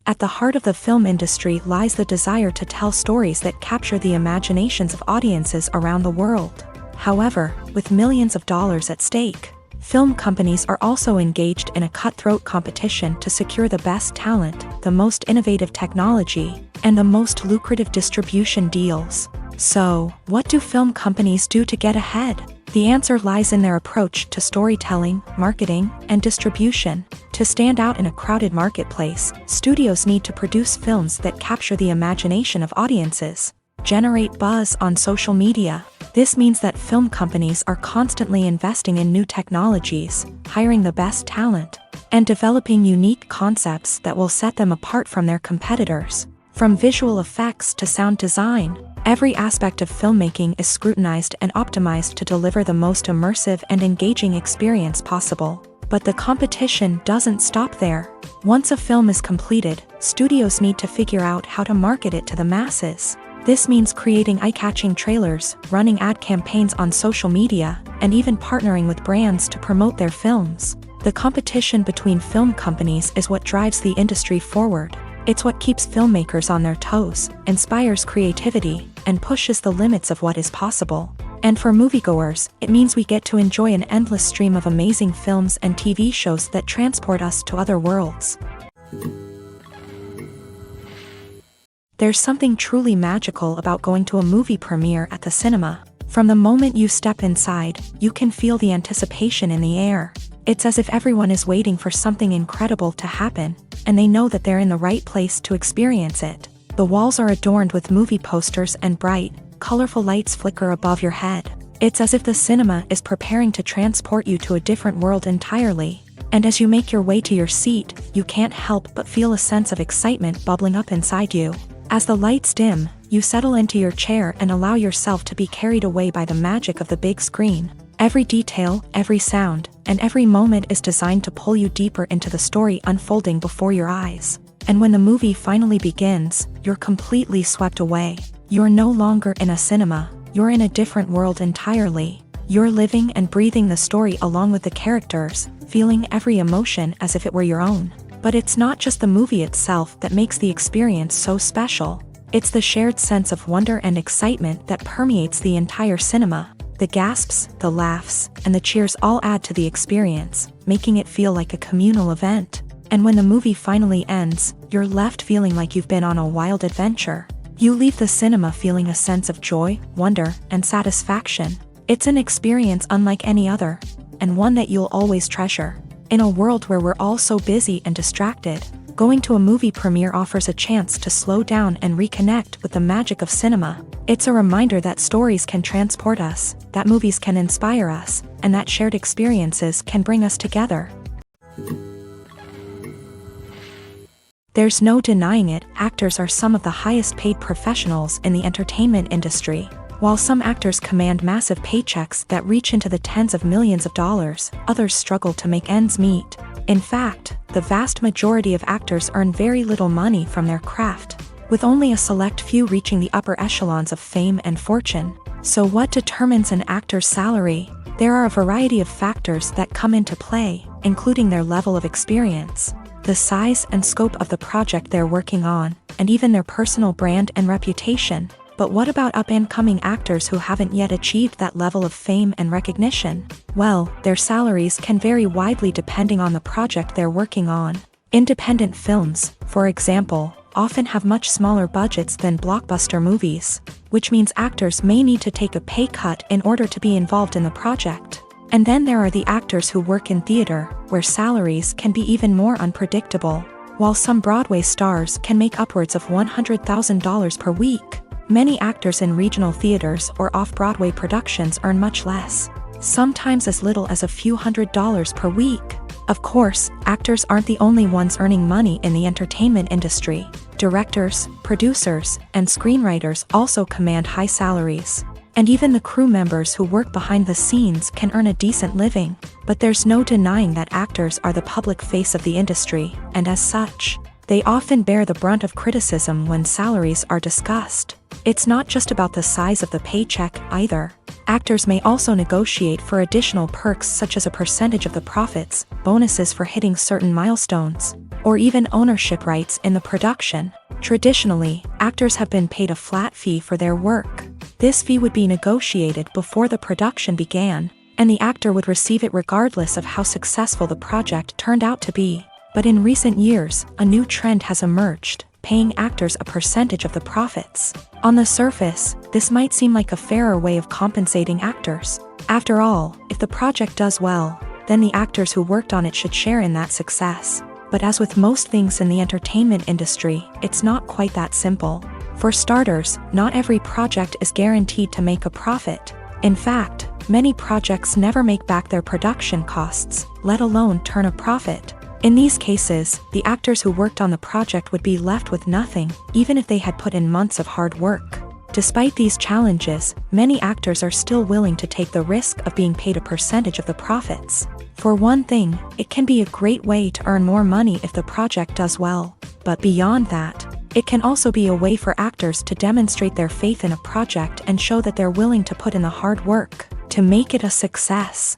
At the heart of the film industry lies the desire to tell stories that capture the imaginations of audiences around the world. However, with millions of dollars at stake, film companies are also engaged in a cutthroat competition to secure the best talent, the most innovative technology, and the most lucrative distribution deals. So, what do film companies do to get ahead? The answer lies in their approach to storytelling, marketing, and distribution. To stand out in a crowded marketplace, studios need to produce films that capture the imagination of audiences, generate buzz on social media. This means that film companies are constantly investing in new technologies, hiring the best talent, and developing unique concepts that will set them apart from their competitors. From visual effects to sound design, every aspect of filmmaking is scrutinized and optimized to deliver the most immersive and engaging experience possible. But the competition doesn't stop there. Once a film is completed, studios need to figure out how to market it to the masses. This means creating eye-catching trailers, running ad campaigns on social media, and even partnering with brands to promote their films. The competition between film companies is what drives the industry forward. It's what keeps filmmakers on their toes, inspires creativity, and pushes the limits of what is possible. And for moviegoers, it means we get to enjoy an endless stream of amazing films and TV shows that transport us to other worlds. There's something truly magical about going to a movie premiere at the cinema. From the moment you step inside, you can feel the anticipation in the air. It's as if everyone is waiting for something incredible to happen, and they know that they're in the right place to experience it. The walls are adorned with movie posters and bright, colorful lights flicker above your head. It's as if the cinema is preparing to transport you to a different world entirely. And as you make your way to your seat, you can't help but feel a sense of excitement bubbling up inside you. As the lights dim, you settle into your chair and allow yourself to be carried away by the magic of the big screen. Every detail, every sound, and every moment is designed to pull you deeper into the story unfolding before your eyes. And when the movie finally begins, you're completely swept away. You're no longer in a cinema, you're in a different world entirely. You're living and breathing the story along with the characters, feeling every emotion as if it were your own. But it's not just the movie itself that makes the experience so special. It's the shared sense of wonder and excitement that permeates the entire cinema. The gasps, the laughs, and the cheers all add to the experience, making it feel like a communal event. And when the movie finally ends, you're left feeling like you've been on a wild adventure. You leave the cinema feeling a sense of joy, wonder, and satisfaction. It's an experience unlike any other, and one that you'll always treasure. In a world where we're all so busy and distracted, going to a movie premiere offers a chance to slow down and reconnect with the magic of cinema. It's a reminder that stories can transport us, that movies can inspire us, and that shared experiences can bring us together. There's no denying it, actors are some of the highest paid professionals in the entertainment industry. While some actors command massive paychecks that reach into the tens of millions of dollars, others struggle to make ends meet. In fact, the vast majority of actors earn very little money from their craft, with only a select few reaching the upper echelons of fame and fortune. So what determines an actor's salary? There are a variety of factors that come into play, including their level of experience, the size and scope of the project they're working on, and even their personal brand and reputation. But what about up-and-coming actors who haven't yet achieved that level of fame and recognition? Well, their salaries can vary widely depending on the project they're working on. Independent films, for example, often have much smaller budgets than blockbuster movies, which means actors may need to take a pay cut in order to be involved in the project. And then there are the actors who work in theater, where salaries can be even more unpredictable. While some Broadway stars can make upwards of $100,000 per week, many actors in regional theaters or off-Broadway productions earn much less, sometimes as little as a few $100s per week. Of course, actors aren't the only ones earning money in the entertainment industry. Directors, producers, and screenwriters also command high salaries. And even the crew members who work behind the scenes can earn a decent living. But there's no denying that actors are the public face of the industry, and as such, they often bear the brunt of criticism when salaries are discussed. It's not just about the size of the paycheck, either. Actors may also negotiate for additional perks such as a percentage of the profits, bonuses for hitting certain milestones, or even ownership rights in the production. Traditionally, actors have been paid a flat fee for their work. This fee would be negotiated before the production began, and the actor would receive it regardless of how successful the project turned out to be. But in recent years, a new trend has emerged, paying actors a percentage of the profits. On the surface, this might seem like a fairer way of compensating actors. After all, if the project does well, then the actors who worked on it should share in that success. But as with most things in the entertainment industry, it's not quite that simple. For starters, not every project is guaranteed to make a profit. In fact, many projects never make back their production costs, let alone turn a profit. In these cases, the actors who worked on the project would be left with nothing, even if they had put in months of hard work. Despite these challenges, many actors are still willing to take the risk of being paid a percentage of the profits. For one thing, it can be a great way to earn more money if the project does well. But beyond that, it can also be a way for actors to demonstrate their faith in a project and show that they're willing to put in the hard work to make it a success.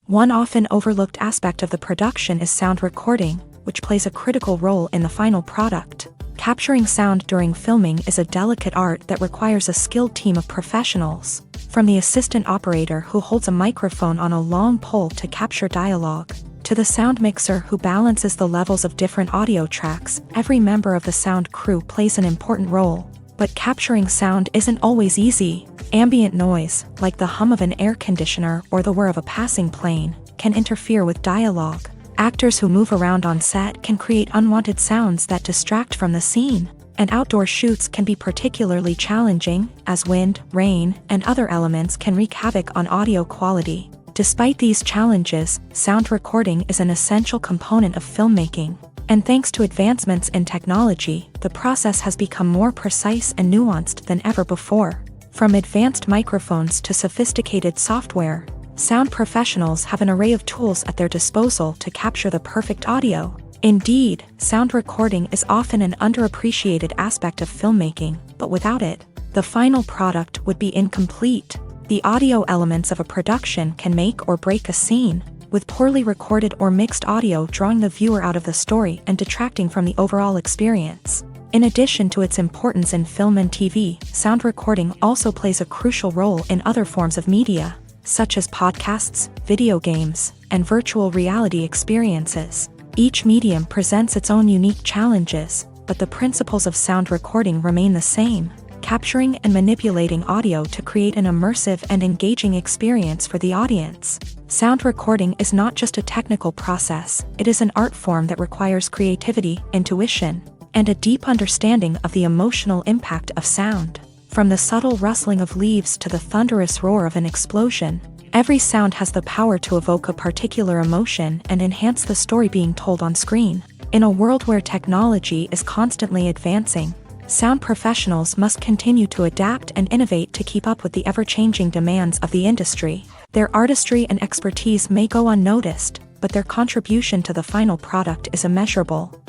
One often overlooked aspect of the production is sound recording, which plays a critical role in the final product. Capturing sound during filming is a delicate art that requires a skilled team of professionals. From the assistant operator who holds a microphone on a long pole to capture dialogue, to the sound mixer who balances the levels of different audio tracks, every member of the sound crew plays an important role. But capturing sound isn't always easy. Ambient noise, like the hum of an air conditioner or the whir of a passing plane, can interfere with dialogue. Actors who move around on set can create unwanted sounds that distract from the scene. And outdoor shoots can be particularly challenging, as wind, rain, and other elements can wreak havoc on audio quality. Despite these challenges, sound recording is an essential component of filmmaking. And thanks to advancements in technology, the process has become more precise and nuanced than ever before. From advanced microphones to sophisticated software, sound professionals have an array of tools at their disposal to capture the perfect audio. Indeed, sound recording is often an underappreciated aspect of filmmaking, but without it, the final product would be incomplete. The audio elements of a production can make or break a scene, with poorly recorded or mixed audio drawing the viewer out of the story and detracting from the overall experience. In addition to its importance in film and TV, sound recording also plays a crucial role in other forms of media, such as podcasts, video games, and virtual reality experiences. Each medium presents its own unique challenges, but the principles of sound recording remain the same, capturing and manipulating audio to create an immersive and engaging experience for the audience. Sound recording is not just a technical process, it is an art form that requires creativity, intuition, and a deep understanding of the emotional impact of sound. From the subtle rustling of leaves to the thunderous roar of an explosion, every sound has the power to evoke a particular emotion and enhance the story being told on screen. In a world where technology is constantly advancing, sound professionals must continue to adapt and innovate to keep up with the ever-changing demands of the industry. Their artistry and expertise may go unnoticed, but their contribution to the final product is immeasurable.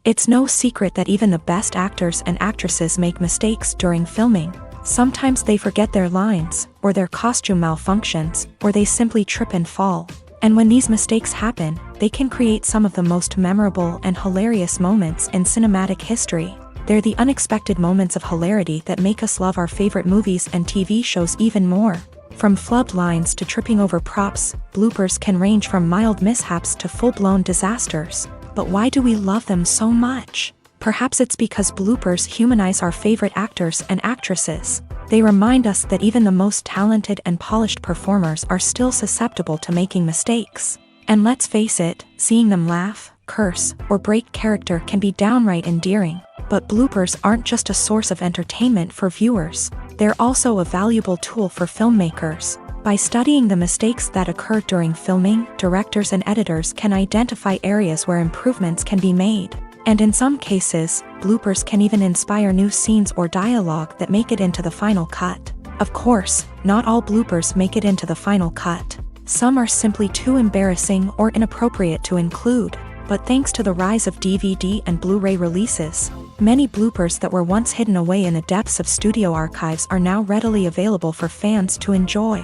It's no secret that even the best actors and actresses make mistakes during filming. Sometimes they forget their lines, or their costume malfunctions, or they simply trip and fall. And when these mistakes happen, they can create some of the most memorable and hilarious moments in cinematic history. They're the unexpected moments of hilarity that make us love our favorite movies and TV shows even more. From flubbed lines to tripping over props, bloopers can range from mild mishaps to full-blown disasters. But why do we love them so much? Perhaps it's because bloopers humanize our favorite actors and actresses. They remind us that even the most talented and polished performers are still susceptible to making mistakes. And let's face it, seeing them laugh, curse, or break character can be downright endearing. But bloopers aren't just a source of entertainment for viewers. They're also a valuable tool for filmmakers. By studying the mistakes that occur during filming, directors and editors can identify areas where improvements can be made. And in some cases, bloopers can even inspire new scenes or dialogue that make it into the final cut. Of course, not all bloopers make it into the final cut. Some are simply too embarrassing or inappropriate to include. But thanks to the rise of DVD and Blu-ray releases, many bloopers that were once hidden away in the depths of studio archives are now readily available for fans to enjoy.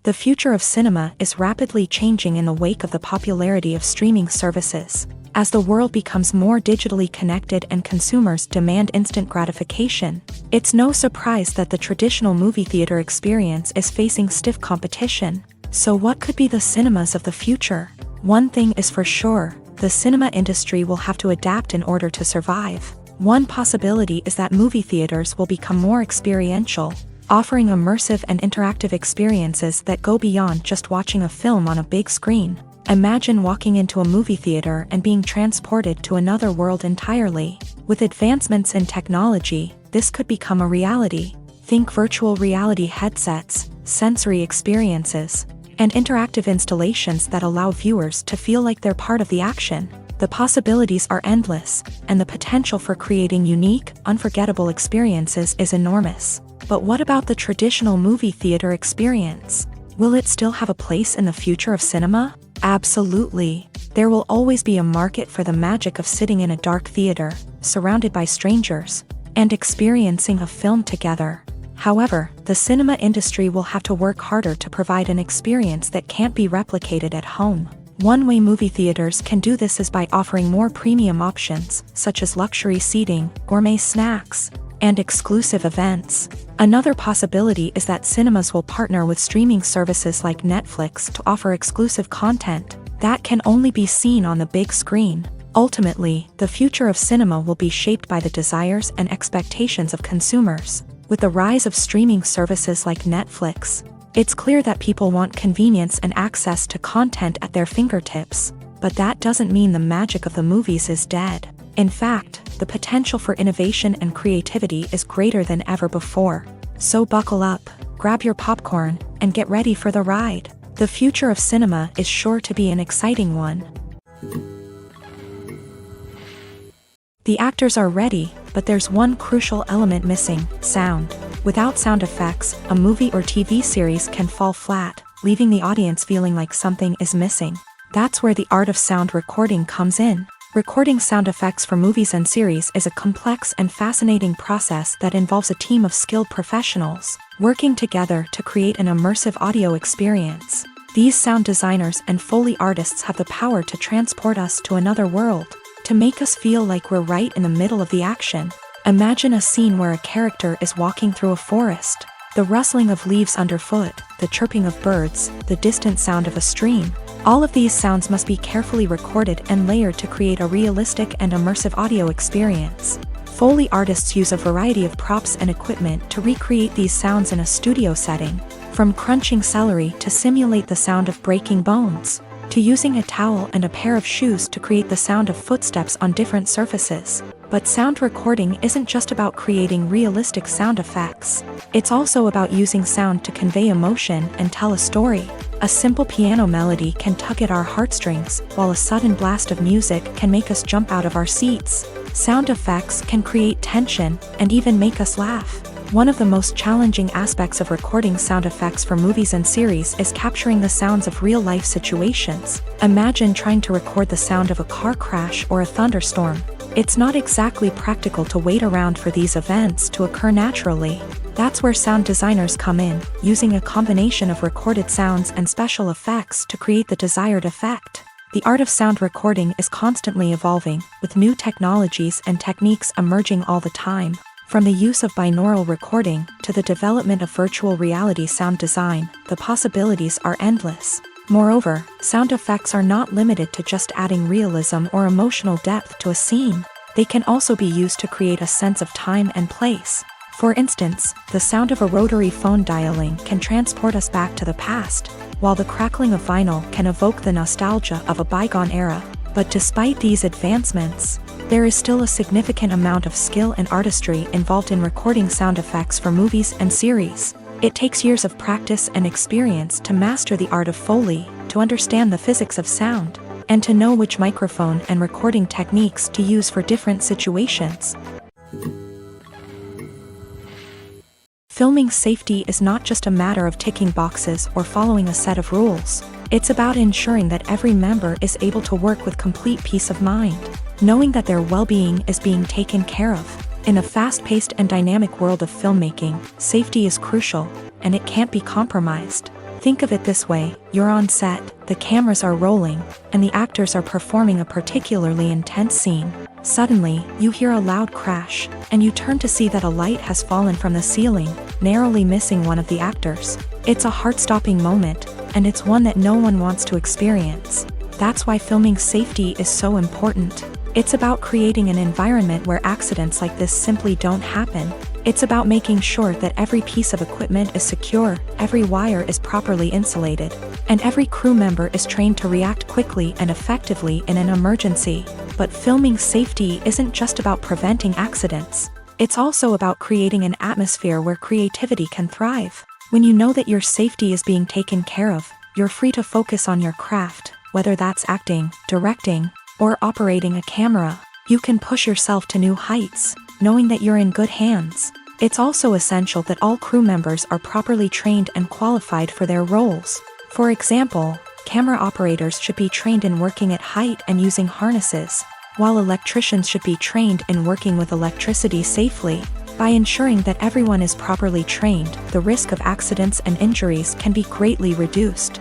The future of cinema is rapidly changing in the wake of the popularity of streaming services. As the world becomes more digitally connected and consumers demand instant gratification, it's no surprise that the traditional movie theater experience is facing stiff competition. So what could be the cinemas of the future? One thing is for sure, the cinema industry will have to adapt in order to survive. One possibility is that movie theaters will become more experiential, offering immersive and interactive experiences that go beyond just watching a film on a big screen. Imagine walking into a movie theater and being transported to another world entirely. With advancements in technology, this could become a reality. Think virtual reality headsets, sensory experiences, and interactive installations that allow viewers to feel like they're part of the action. The possibilities are endless, and the potential for creating unique, unforgettable experiences is enormous. But what about the traditional movie theater experience? Will it still have a place in the future of cinema? Absolutely. There will always be a market for the magic of sitting in a dark theater, surrounded by strangers, and experiencing a film together. However, the cinema industry will have to work harder to provide an experience that can't be replicated at home. One way movie theaters can do this is by offering more premium options, such as luxury seating, gourmet snacks, and exclusive events. Another possibility is that cinemas will partner with streaming services like Netflix to offer exclusive content that can only be seen on the big screen. Ultimately, the future of cinema will be shaped by the desires and expectations of consumers. With the rise of streaming services like Netflix, it's clear that people want convenience and access to content at their fingertips. But that doesn't mean the magic of the movies is dead. In fact, the potential for innovation and creativity is greater than ever before. So buckle up, grab your popcorn, and get ready for the ride. The future of cinema is sure to be an exciting one. The actors are ready, but there's one crucial element missing: sound. Without sound effects, a movie or TV series can fall flat, leaving the audience feeling like something is missing. That's where the art of sound recording comes in. Recording sound effects for movies and series is a complex and fascinating process that involves a team of skilled professionals working together to create an immersive audio experience. These sound designers and Foley artists have the power to transport us to another world, to make us feel like we're right in the middle of the action. Imagine a scene where a character is walking through a forest. The rustling of leaves underfoot, the chirping of birds, the distant sound of a stream. All of these sounds must be carefully recorded and layered to create a realistic and immersive audio experience. Foley artists use a variety of props and equipment to recreate these sounds in a studio setting, from crunching celery to simulate the sound of breaking bones, to using a towel and a pair of shoes to create the sound of footsteps on different surfaces. But sound recording isn't just about creating realistic sound effects. It's also about using sound to convey emotion and tell a story. A simple piano melody can tug at our heartstrings, while a sudden blast of music can make us jump out of our seats. Sound effects can create tension and even make us laugh. One of the most challenging aspects of recording sound effects for movies and series is capturing the sounds of real-life situations. Imagine trying to record the sound of a car crash or a thunderstorm. It's not exactly practical to wait around for these events to occur naturally. That's where sound designers come in, using a combination of recorded sounds and special effects to create the desired effect. The art of sound recording is constantly evolving, with new technologies and techniques emerging all the time. From the use of binaural recording to the development of virtual reality sound design, the possibilities are endless. Moreover, sound effects are not limited to just adding realism or emotional depth to a scene. They can also be used to create a sense of time and place. For instance, the sound of a rotary phone dialing can transport us back to the past, while the crackling of vinyl can evoke the nostalgia of a bygone era. But despite these advancements, there is still a significant amount of skill and artistry involved in recording sound effects for movies and series. It takes years of practice and experience to master the art of Foley, to understand the physics of sound, and to know which microphone and recording techniques to use for different situations. Filming safety is not just a matter of ticking boxes or following a set of rules. It's about ensuring that every member is able to work with complete peace of mind, knowing that their well-being is being taken care of. In a fast-paced and dynamic world of filmmaking, safety is crucial, and it can't be compromised. Think of it this way: you're on set, the cameras are rolling, and the actors are performing a particularly intense scene. Suddenly, you hear a loud crash, and you turn to see that a light has fallen from the ceiling, narrowly missing one of the actors. It's a heart-stopping moment, and it's one that no one wants to experience. That's why filming safety is so important. It's about creating an environment where accidents like this simply don't happen. It's about making sure that every piece of equipment is secure, every wire is properly insulated, and every crew member is trained to react quickly and effectively in an emergency. But filming safety isn't just about preventing accidents. It's also about creating an atmosphere where creativity can thrive. When you know that your safety is being taken care of, you're free to focus on your craft, whether that's acting, directing, or operating a camera. You can push yourself to new heights, knowing that you're in good hands. It's also essential that all crew members are properly trained and qualified for their roles. For example, camera operators should be trained in working at height and using harnesses, while electricians should be trained in working with electricity safely. By ensuring that everyone is properly trained, the risk of accidents and injuries can be greatly reduced.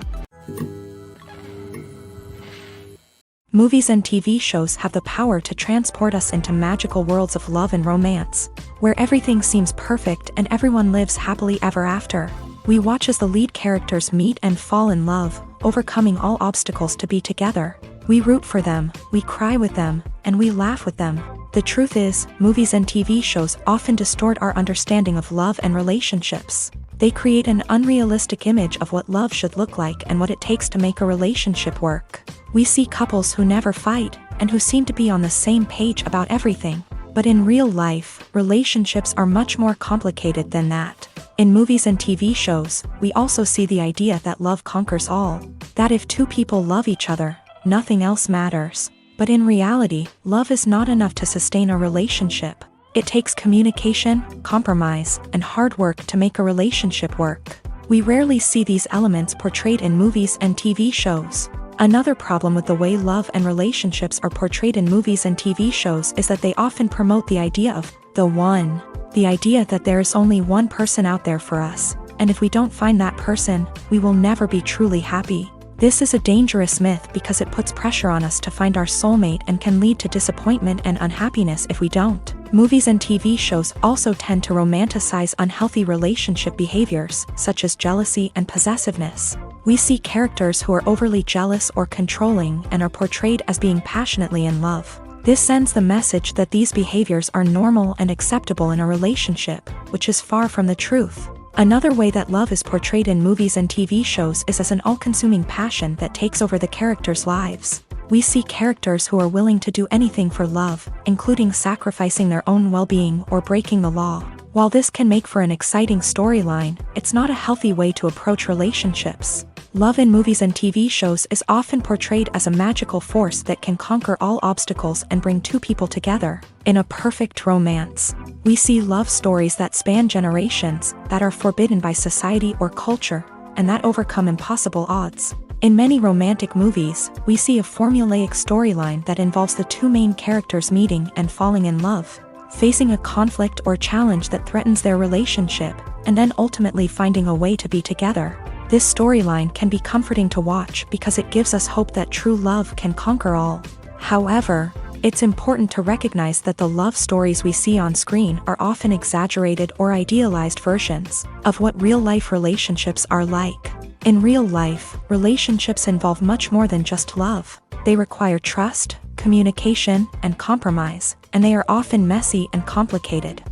Movies and TV shows have the power to transport us into magical worlds of love and romance, where everything seems perfect and everyone lives happily ever after. We watch as the lead characters meet and fall in love, overcoming all obstacles to be together. We root for them, we cry with them, and we laugh with them. The truth is, movies and TV shows often distort our understanding of love and relationships. They create an unrealistic image of what love should look like and what it takes to make a relationship work. We see couples who never fight, and who seem to be on the same page about everything. But in real life, relationships are much more complicated than that. In movies and TV shows, we also see the idea that love conquers all. That if two people love each other, nothing else matters. But in reality, love is not enough to sustain a relationship. It takes communication, compromise, and hard work to make a relationship work. We rarely see these elements portrayed in movies and TV shows. Another problem with the way love and relationships are portrayed in movies and TV shows is that they often promote the idea of the one. The idea that there is only one person out there for us, and if we don't find that person, we will never be truly happy. This is a dangerous myth because it puts pressure on us to find our soulmate and can lead to disappointment and unhappiness if we don't. Movies and TV shows also tend to romanticize unhealthy relationship behaviors, such as jealousy and possessiveness. We see characters who are overly jealous or controlling and are portrayed as being passionately in love. This sends the message that these behaviors are normal and acceptable in a relationship, which is far from the truth. Another way that love is portrayed in movies and TV shows is as an all-consuming passion that takes over the characters' lives. We see characters who are willing to do anything for love, including sacrificing their own well-being or breaking the law. While this can make for an exciting storyline, it's not a healthy way to approach relationships. Love in movies and TV shows is often portrayed as a magical force that can conquer all obstacles and bring two people together. In a perfect romance, we see love stories that span generations, that are forbidden by society or culture, and that overcome impossible odds. In many romantic movies, we see a formulaic storyline that involves the two main characters meeting and falling in love, facing a conflict or challenge that threatens their relationship, and then ultimately finding a way to be together. This storyline can be comforting to watch because it gives us hope that true love can conquer all. However, it's important to recognize that the love stories we see on screen are often exaggerated or idealized versions of what real-life relationships are like. In real life, relationships involve much more than just love. They require trust, communication, and compromise, and they are often messy and complicated.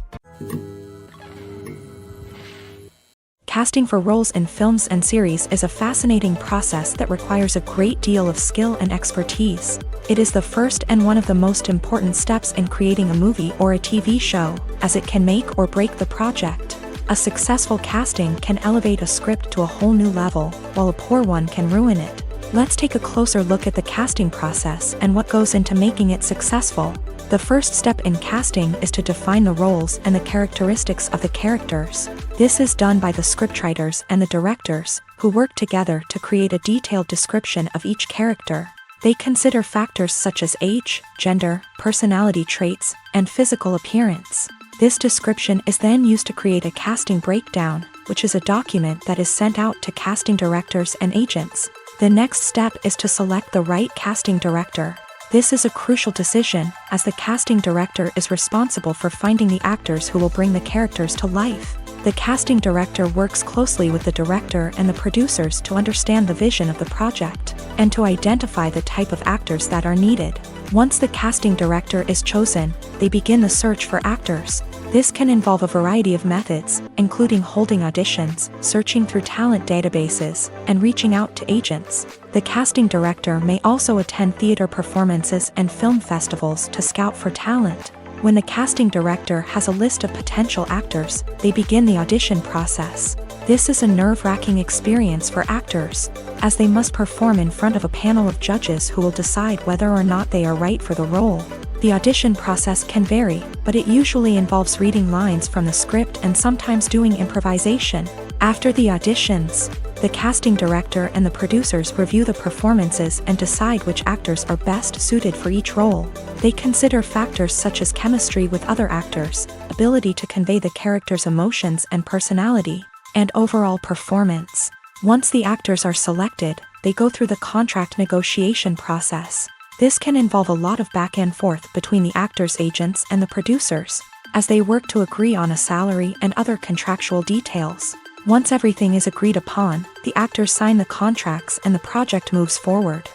Casting for roles in films and series is a fascinating process that requires a great deal of skill and expertise. It is the first and one of the most important steps in creating a movie or a TV show, as it can make or break the project. A successful casting can elevate a script to a whole new level, while a poor one can ruin it. Let's take a closer look at the casting process and what goes into making it successful. The first step in casting is to define the roles and the characteristics of the characters. This is done by the scriptwriters and the directors, who work together to create a detailed description of each character. They consider factors such as age, gender, personality traits, and physical appearance. This description is then used to create a casting breakdown, which is a document that is sent out to casting directors and agents. The next step is to select the right casting director. This is a crucial decision, as the casting director is responsible for finding the actors who will bring the characters to life. The casting director works closely with the director and the producers to understand the vision of the project, and to identify the type of actors that are needed. Once the casting director is chosen, they begin the search for actors. This can involve a variety of methods, including holding auditions, searching through talent databases, and reaching out to agents. The casting director may also attend theater performances and film festivals to scout for talent. When the casting director has a list of potential actors, they begin the audition process. This is a nerve-wracking experience for actors, as they must perform in front of a panel of judges who will decide whether or not they are right for the role. The audition process can vary, but it usually involves reading lines from the script and sometimes doing improvisation. After the auditions, the casting director and the producers review the performances and decide which actors are best suited for each role. They consider factors such as chemistry with other actors, ability to convey the character's emotions and personality, and overall performance. Once the actors are selected, they go through the contract negotiation process. This can involve a lot of back and forth between the actors' agents and the producers, as they work to agree on a salary and other contractual details. Once everything is agreed upon, the actors sign the contracts and the project moves forward.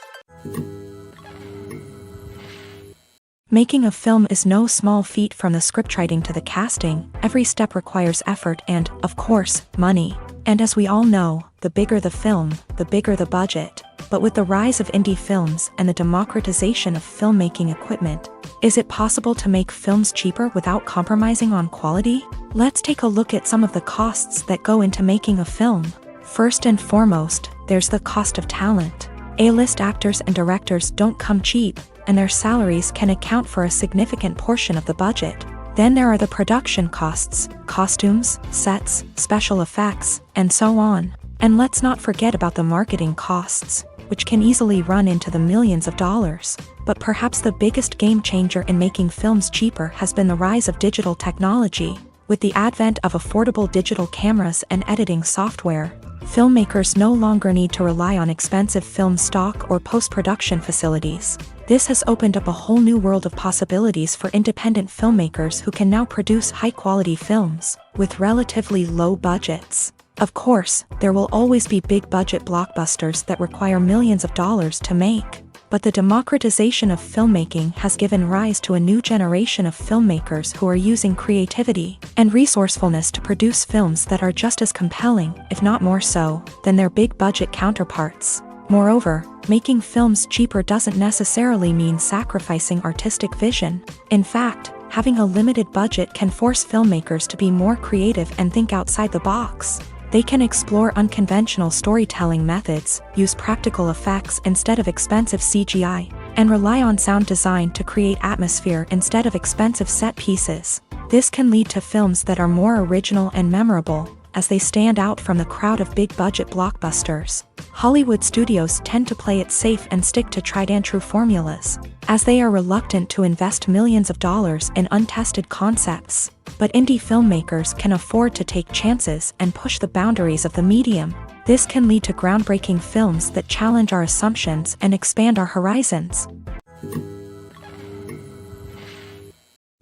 Making a film is no small feat. From the scriptwriting to the casting, every step requires effort and, of course, money. And as we all know, the bigger the film, the bigger the budget. But with the rise of indie films and the democratization of filmmaking equipment, is it possible to make films cheaper without compromising on quality? Let's take a look at some of the costs that go into making a film. First and foremost, there's the cost of talent. A-list actors and directors don't come cheap, and their salaries can account for a significant portion of the budget. Then there are the production costs, costumes, sets, special effects, and so on. And let's not forget about the marketing costs. which can easily run into the millions of dollars. But perhaps the biggest game changer in making films cheaper has been the rise of digital technology. With the advent of affordable digital cameras and editing software, filmmakers no longer need to rely on expensive film stock or post-production facilities. This has opened up a whole new world of possibilities for independent filmmakers who can now produce high-quality films with relatively low budgets. Of course, there will always be big-budget blockbusters that require millions of dollars to make. But the democratization of filmmaking has given rise to a new generation of filmmakers who are using creativity and resourcefulness to produce films that are just as compelling, if not more so, than their big-budget counterparts. Moreover, making films cheaper doesn't necessarily mean sacrificing artistic vision. In fact, having a limited budget can force filmmakers to be more creative and think outside the box. They can explore unconventional storytelling methods, use practical effects instead of expensive CGI, and rely on sound design to create atmosphere instead of expensive set pieces. This can lead to films that are more original and memorable, as they stand out from the crowd of big-budget blockbusters. Hollywood studios tend to play it safe and stick to tried-and-true formulas, as they are reluctant to invest millions of dollars in untested concepts. But indie filmmakers can afford to take chances and push the boundaries of the medium. This can lead to groundbreaking films that challenge our assumptions and expand our horizons.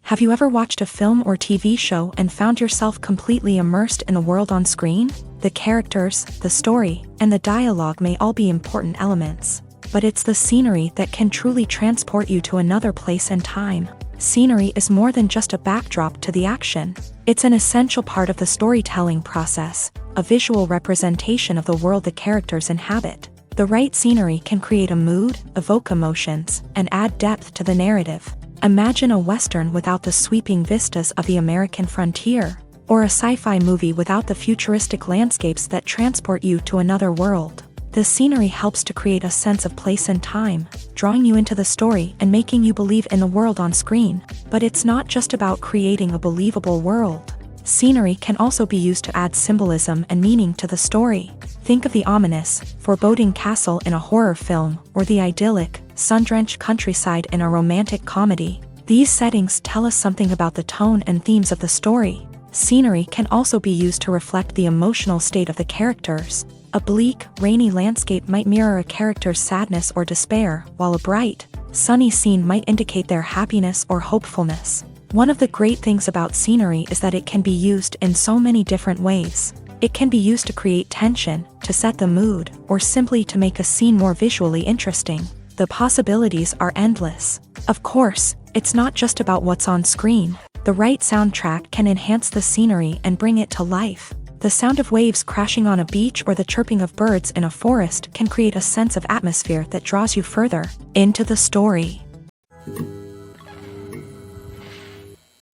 Have you ever watched a film or TV show and found yourself completely immersed in the world on screen? The characters, the story, and the dialogue may all be important elements, but it's the scenery that can truly transport you to another place and time. Scenery is more than just a backdrop to the action. It's an essential part of the storytelling process, a visual representation of the world the characters inhabit. The right scenery can create a mood, evoke emotions, and add depth to the narrative. Imagine a Western without the sweeping vistas of the American frontier, or a sci-fi movie without the futuristic landscapes that transport you to another world. The scenery helps to create a sense of place and time, drawing you into the story and making you believe in the world on screen. But it's not just about creating a believable world. Scenery can also be used to add symbolism and meaning to the story. Think of the ominous, foreboding castle in a horror film, or the idyllic, sun-drenched countryside in a romantic comedy. These settings tell us something about the tone and themes of the story. Scenery can also be used to reflect the emotional state of the characters. A bleak, rainy landscape might mirror a character's sadness or despair, while a bright, sunny scene might indicate their happiness or hopefulness. One of the great things about scenery is that it can be used in so many different ways. It can be used to create tension, to set the mood, or simply to make a scene more visually interesting. The possibilities are endless. Of course, it's not just about what's on screen. The right soundtrack can enhance the scenery and bring it to life. The sound of waves crashing on a beach or the chirping of birds in a forest can create a sense of atmosphere that draws you further into the story.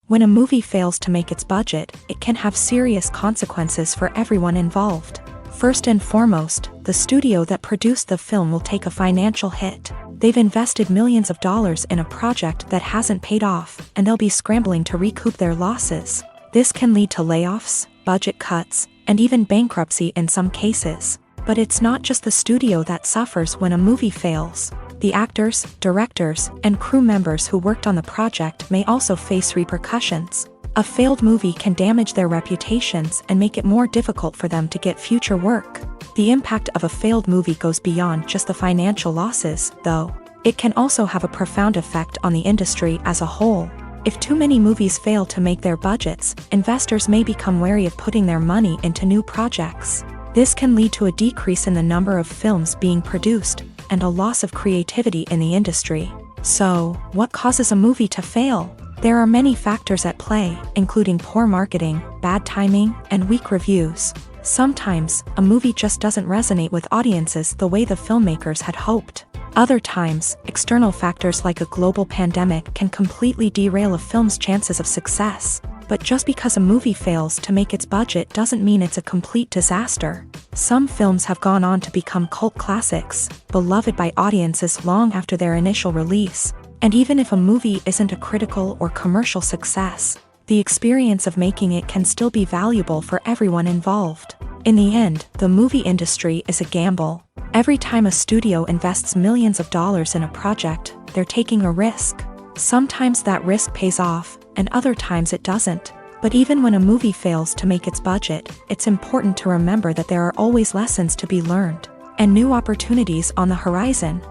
When a movie fails to make its budget, it can have serious consequences for everyone involved. First and foremost, the studio that produced the film will take a financial hit. They've invested millions of dollars in a project that hasn't paid off, and they'll be scrambling to recoup their losses. This can lead to layoffs, budget cuts, and even bankruptcy in some cases. But it's not just the studio that suffers when a movie fails. The actors, directors, and crew members who worked on the project may also face repercussions. A failed movie can damage their reputations and make it more difficult for them to get future work. The impact of a failed movie goes beyond just the financial losses, though. It can also have a profound effect on the industry as a whole. If too many movies fail to make their budgets, investors may become wary of putting their money into new projects. This can lead to a decrease in the number of films being produced, and a loss of creativity in the industry. So, what causes a movie to fail? There are many factors at play, including poor marketing, bad timing, and weak reviews. Sometimes, a movie just doesn't resonate with audiences the way the filmmakers had hoped. Other times, external factors like a global pandemic can completely derail a film's chances of success. But just because a movie fails to make its budget doesn't mean it's a complete disaster. Some films have gone on to become cult classics, beloved by audiences long after their initial release. And even if a movie isn't a critical or commercial success, the experience of making it can still be valuable for everyone involved. In the end, the movie industry is a gamble. Every time a studio invests millions of dollars in a project, they're taking a risk. Sometimes that risk pays off, and other times it doesn't. But even when a movie fails to make its budget, it's important to remember that there are always lessons to be learned, and new opportunities on the horizon.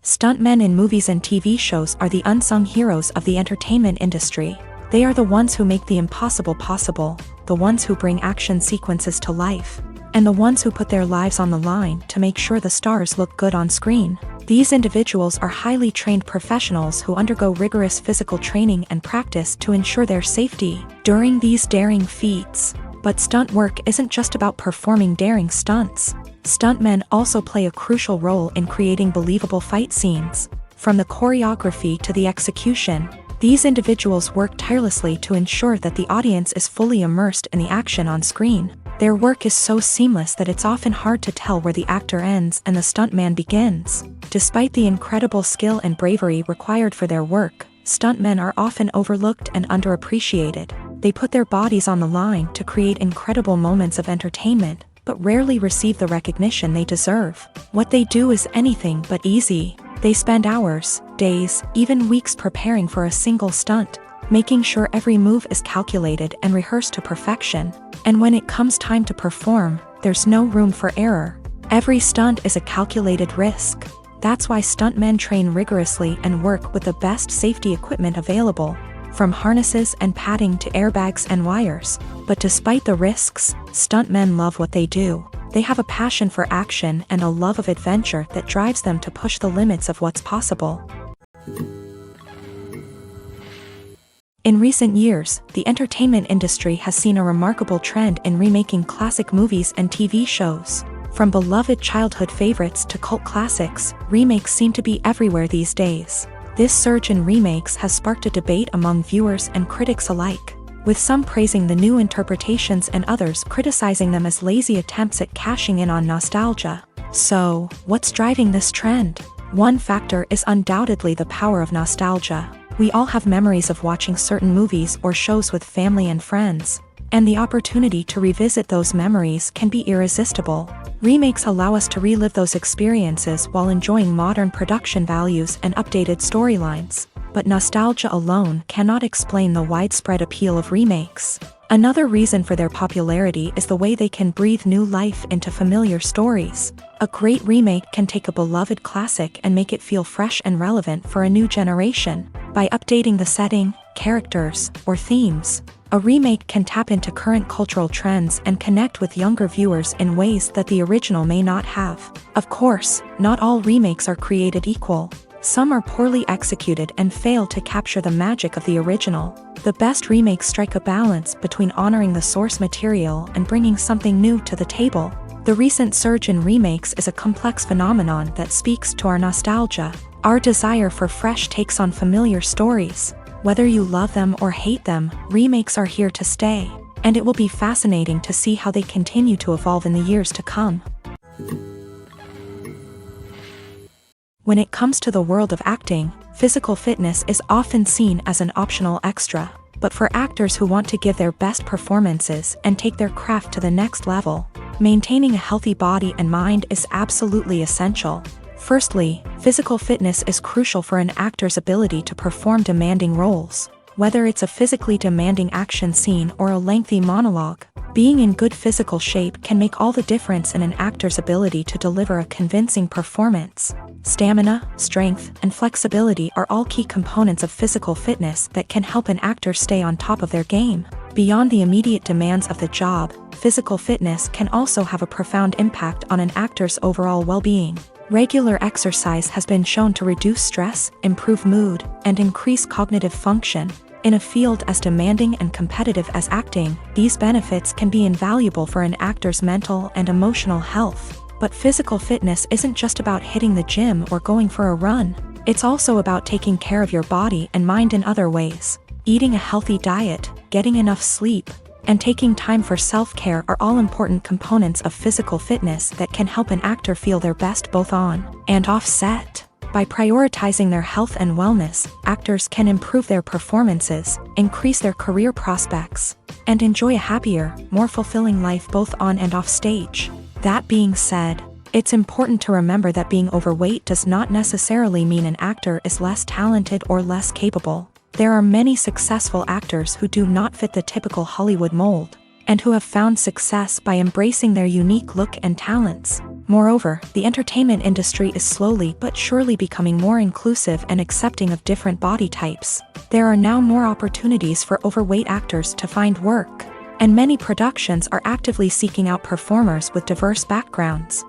Stuntmen in movies and TV shows are the unsung heroes of the entertainment industry. They are the ones who make the impossible possible, the ones who bring action sequences to life, and the ones who put their lives on the line to make sure the stars look good on screen. These individuals are highly trained professionals who undergo rigorous physical training and practice to ensure their safety during these daring feats. But stunt work isn't just about performing daring stunts. Stuntmen also play a crucial role in creating believable fight scenes. From the choreography to the execution, these individuals work tirelessly to ensure that the audience is fully immersed in the action on screen. Their work is so seamless that it's often hard to tell where the actor ends and the stuntman begins. Despite the incredible skill and bravery required for their work, stuntmen are often overlooked and underappreciated. They put their bodies on the line to create incredible moments of entertainment, but rarely receive the recognition they deserve. What they do is anything but easy. They spend hours, days, even weeks preparing for a single stunt, making sure every move is calculated and rehearsed to perfection. And when it comes time to perform, there's no room for error. Every stunt is a calculated risk. That's why stuntmen train rigorously and work with the best safety equipment available, from harnesses and padding to airbags and wires. But despite the risks, stuntmen love what they do. They have a passion for action and a love of adventure that drives them to push the limits of what's possible. In recent years, the entertainment industry has seen a remarkable trend in remaking classic movies and TV shows. From beloved childhood favorites to cult classics, remakes seem to be everywhere these days. This surge in remakes has sparked a debate among viewers and critics alike, with some praising the new interpretations and others criticizing them as lazy attempts at cashing in on nostalgia. So, what's driving this trend? One factor is undoubtedly the power of nostalgia. We all have memories of watching certain movies or shows with family and friends, and the opportunity to revisit those memories can be irresistible. Remakes allow us to relive those experiences while enjoying modern production values and updated storylines. But nostalgia alone cannot explain the widespread appeal of remakes. Another reason for their popularity is the way they can breathe new life into familiar stories. A great remake can take a beloved classic and make it feel fresh and relevant for a new generation. By updating the setting, characters, or themes, a remake can tap into current cultural trends and connect with younger viewers in ways that the original may not have. Of course, not all remakes are created equal. Some are poorly executed and fail to capture the magic of the original. The best remakes strike a balance between honoring the source material and bringing something new to the table. The recent surge in remakes is a complex phenomenon that speaks to our nostalgia, our desire for fresh takes on familiar stories. Whether you love them or hate them, remakes are here to stay, and it will be fascinating to see how they continue to evolve in the years to come. When it comes to the world of acting, physical fitness is often seen as an optional extra. But for actors who want to give their best performances and take their craft to the next level, maintaining a healthy body and mind is absolutely essential. Firstly, physical fitness is crucial for an actor's ability to perform demanding roles. Whether it's a physically demanding action scene or a lengthy monologue, being in good physical shape can make all the difference in an actor's ability to deliver a convincing performance. Stamina, strength, and flexibility are all key components of physical fitness that can help an actor stay on top of their game. Beyond the immediate demands of the job, physical fitness can also have a profound impact on an actor's overall well-being. Regular exercise has been shown to reduce stress, improve mood, and increase cognitive function. In a field as demanding and competitive as acting, these benefits can be invaluable for an actor's mental and emotional health. But physical fitness isn't just about hitting the gym or going for a run. It's also about taking care of your body and mind in other ways. Eating a healthy diet, getting enough sleep, and taking time for self-care are all important components of physical fitness that can help an actor feel their best both on and off set. By prioritizing their health and wellness, actors can improve their performances, increase their career prospects, and enjoy a happier, more fulfilling life both on and off stage. That being said, it's important to remember that being overweight does not necessarily mean an actor is less talented or less capable. There are many successful actors who do not fit the typical Hollywood mold, and who have found success by embracing their unique look and talents. Moreover, the entertainment industry is slowly but surely becoming more inclusive and accepting of different body types. There are now more opportunities for overweight actors to find work, and many productions are actively seeking out performers with diverse backgrounds.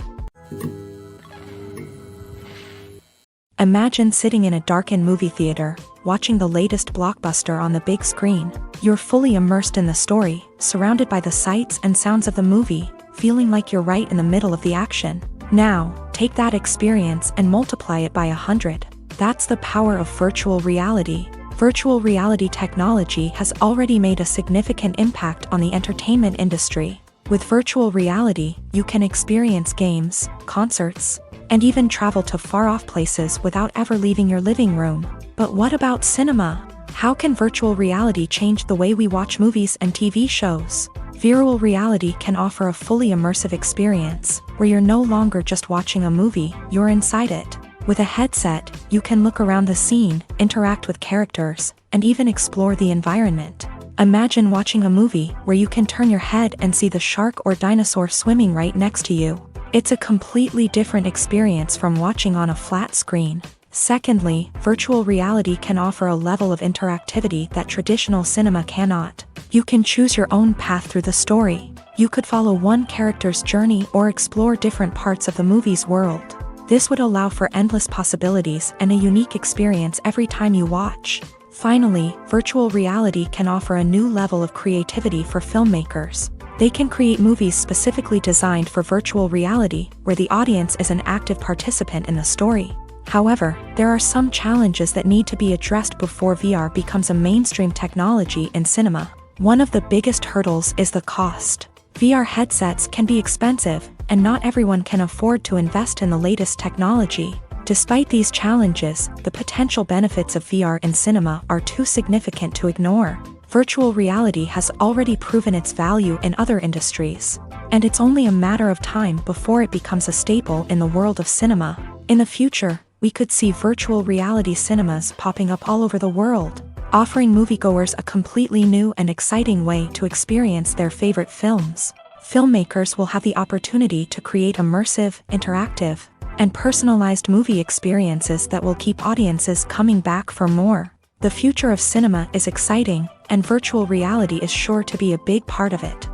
Imagine sitting in a darkened movie theater, watching the latest blockbuster on the big screen. You're fully immersed in the story, surrounded by the sights and sounds of the movie, feeling like you're right in the middle of the action. Now, take that experience and multiply it by 100. That's the power of virtual reality. Virtual reality technology has already made a significant impact on the entertainment industry. With virtual reality, you can experience games, concerts, and even travel to far-off places without ever leaving your living room. But what about cinema? How can virtual reality change the way we watch movies and TV shows? Virtual reality can offer a fully immersive experience, where you're no longer just watching a movie, you're inside it. With a headset, you can look around the scene, interact with characters, and even explore the environment. Imagine watching a movie where you can turn your head and see the shark or dinosaur swimming right next to you. It's a completely different experience from watching on a flat screen. Secondly, virtual reality can offer a level of interactivity that traditional cinema cannot. You can choose your own path through the story. You could follow one character's journey or explore different parts of the movie's world. This would allow for endless possibilities and a unique experience every time you watch. Finally, virtual reality can offer a new level of creativity for filmmakers. They can create movies specifically designed for virtual reality, where the audience is an active participant in the story. However, there are some challenges that need to be addressed before VR becomes a mainstream technology in cinema. One of the biggest hurdles is the cost. VR headsets can be expensive, and not everyone can afford to invest in the latest technology. Despite these challenges, the potential benefits of VR in cinema are too significant to ignore. Virtual reality has already proven its value in other industries, and it's only a matter of time before it becomes a staple in the world of cinema. In the future, we could see virtual reality cinemas popping up all over the world, offering moviegoers a completely new and exciting way to experience their favorite films. Filmmakers will have the opportunity to create immersive, interactive, and personalized movie experiences that will keep audiences coming back for more. The future of cinema is exciting, and virtual reality is sure to be a big part of it.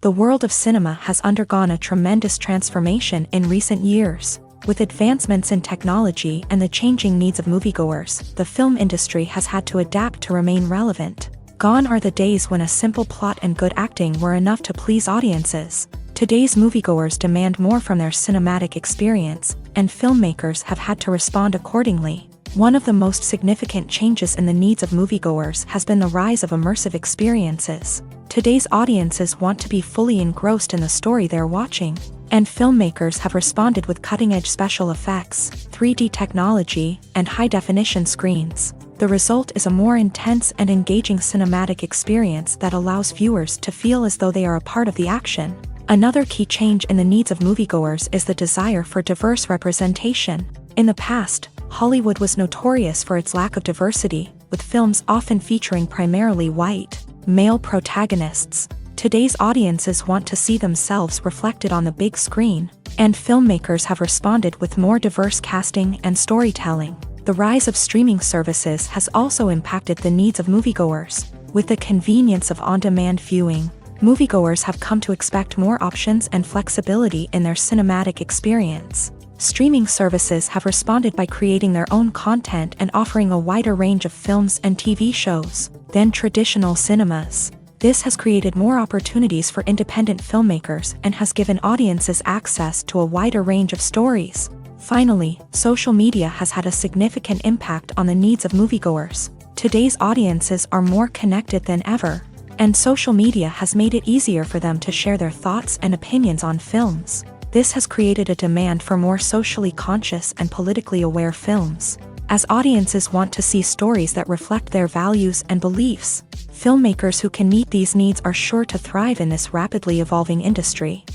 The world of cinema has undergone a tremendous transformation in recent years. With advancements in technology and the changing needs of moviegoers, the film industry has had to adapt to remain relevant. Gone are the days when a simple plot and good acting were enough to please audiences. Today's moviegoers demand more from their cinematic experience, and filmmakers have had to respond accordingly. One of the most significant changes in the needs of moviegoers has been the rise of immersive experiences. Today's audiences want to be fully engrossed in the story they're watching, and filmmakers have responded with cutting-edge special effects, 3D technology, and high-definition screens. The result is a more intense and engaging cinematic experience that allows viewers to feel as though they are a part of the action. Another key change in the needs of moviegoers is the desire for diverse representation. In the past, Hollywood was notorious for its lack of diversity, with films often featuring primarily white, male protagonists. Today's audiences want to see themselves reflected on the big screen, and filmmakers have responded with more diverse casting and storytelling. The rise of streaming services has also impacted the needs of moviegoers. With the convenience of on-demand viewing, moviegoers have come to expect more options and flexibility in their cinematic experience. Streaming services have responded by creating their own content and offering a wider range of films and TV shows than traditional cinemas. This has created more opportunities for independent filmmakers and has given audiences access to a wider range of stories. Finally, social media has had a significant impact on the needs of moviegoers. Today's audiences are more connected than ever, and social media has made it easier for them to share their thoughts and opinions on films. This has created a demand for more socially conscious and politically aware films. as audiences want to see stories that reflect their values and beliefs. Filmmakers who can meet these needs are sure to thrive in this rapidly evolving industry.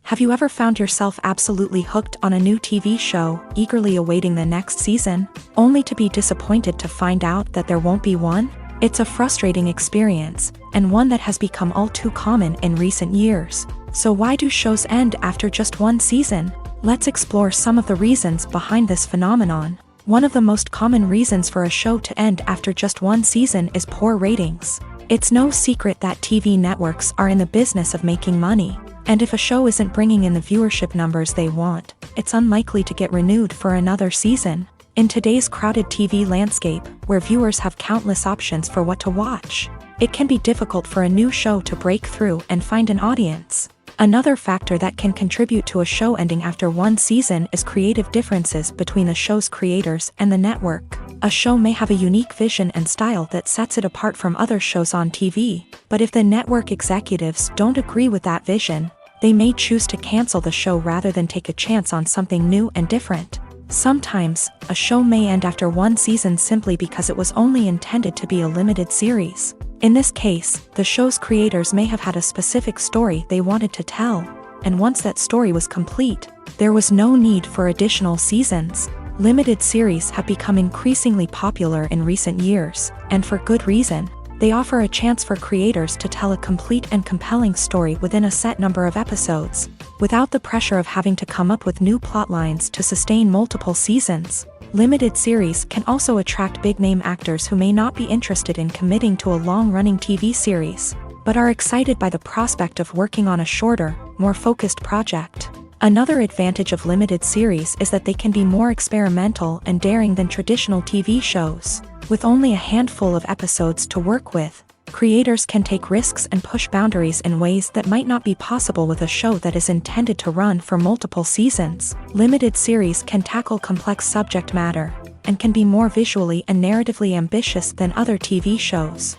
Have you ever found yourself absolutely hooked on a new TV show, eagerly awaiting the next season, only to be disappointed to find out that there won't be one? It's a frustrating experience, and one that has become all too common in recent years. So why do shows end after just one season? Let's explore some of the reasons behind this phenomenon. One of the most common reasons for a show to end after just one season is poor ratings. It's no secret that TV networks are in the business of making money. And if a show isn't bringing in the viewership numbers they want, it's unlikely to get renewed for another season. In today's crowded TV landscape, where viewers have countless options for what to watch, it can be difficult for a new show to break through and find an audience. Another factor that can contribute to a show ending after one season is creative differences between the show's creators and the network. A show may have a unique vision and style that sets it apart from other shows on TV, but if the network executives don't agree with that vision, they may choose to cancel the show rather than take a chance on something new and different. Sometimes, a show may end after one season simply because it was only intended to be a limited series. In this case, the show's creators may have had a specific story they wanted to tell, and once that story was complete, there was no need for additional seasons. Limited series have become increasingly popular in recent years, and for good reason. They offer a chance for creators to tell a complete and compelling story within a set number of episodes, without the pressure of having to come up with new plotlines to sustain multiple seasons. Limited series can also attract big-name actors who may not be interested in committing to a long-running TV series, but are excited by the prospect of working on a shorter, more focused project. Another advantage of limited series is that they can be more experimental and daring than traditional TV shows. With only a handful of episodes to work with, creators can take risks and push boundaries in ways that might not be possible with a show that is intended to run for multiple seasons. Limited series can tackle complex subject matter, and can be more visually and narratively ambitious than other TV shows.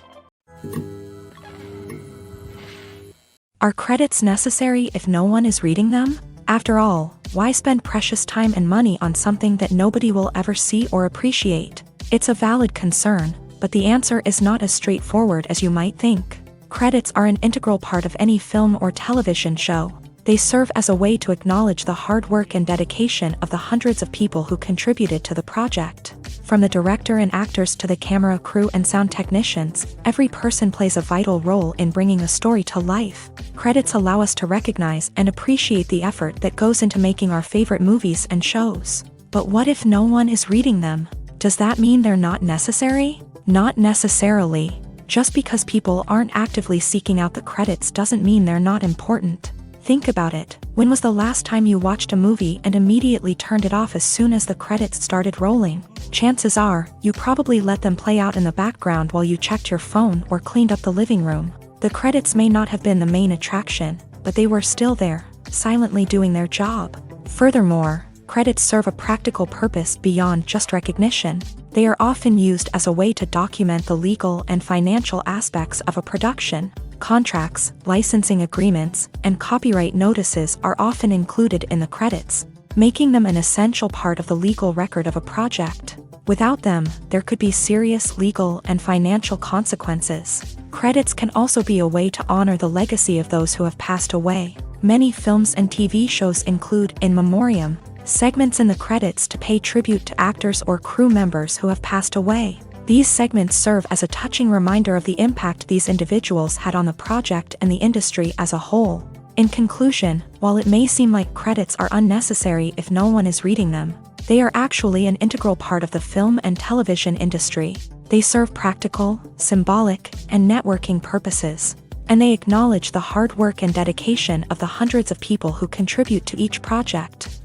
Are credits necessary if no one is reading them? After all, why spend precious time and money on something that nobody will ever see or appreciate? It's a valid concern, but the answer is not as straightforward as you might think. Credits are an integral part of any film or television show. They serve as a way to acknowledge the hard work and dedication of the hundreds of people who contributed to the project. From the director and actors to the camera crew and sound technicians, every person plays a vital role in bringing a story to life. Credits allow us to recognize and appreciate the effort that goes into making our favorite movies and shows. But what if no one is reading them? Does that mean they're not necessary? Not necessarily. Just because people aren't actively seeking out the credits doesn't mean they're not important. Think about it. When was the last time you watched a movie and immediately turned it off as soon as the credits started rolling? Chances are, you probably let them play out in the background while you checked your phone or cleaned up the living room. The credits may not have been the main attraction, but they were still there, silently doing their job. Furthermore, credits serve a practical purpose beyond just recognition. They are often used as a way to document the legal and financial aspects of a production. Contracts, licensing agreements, and copyright notices are often included in the credits, making them an essential part of the legal record of a project. Without them, there could be serious legal and financial consequences. Credits can also be a way to honor the legacy of those who have passed away. Many films and TV shows include in memoriam segments in the credits to pay tribute to actors or crew members who have passed away. These segments serve as a touching reminder of the impact these individuals had on the project and the industry as a whole. In conclusion, while it may seem like credits are unnecessary if no one is reading them, they are actually an integral part of the film and television industry. They serve practical, symbolic, and networking purposes, and they acknowledge the hard work and dedication of the hundreds of people who contribute to each project.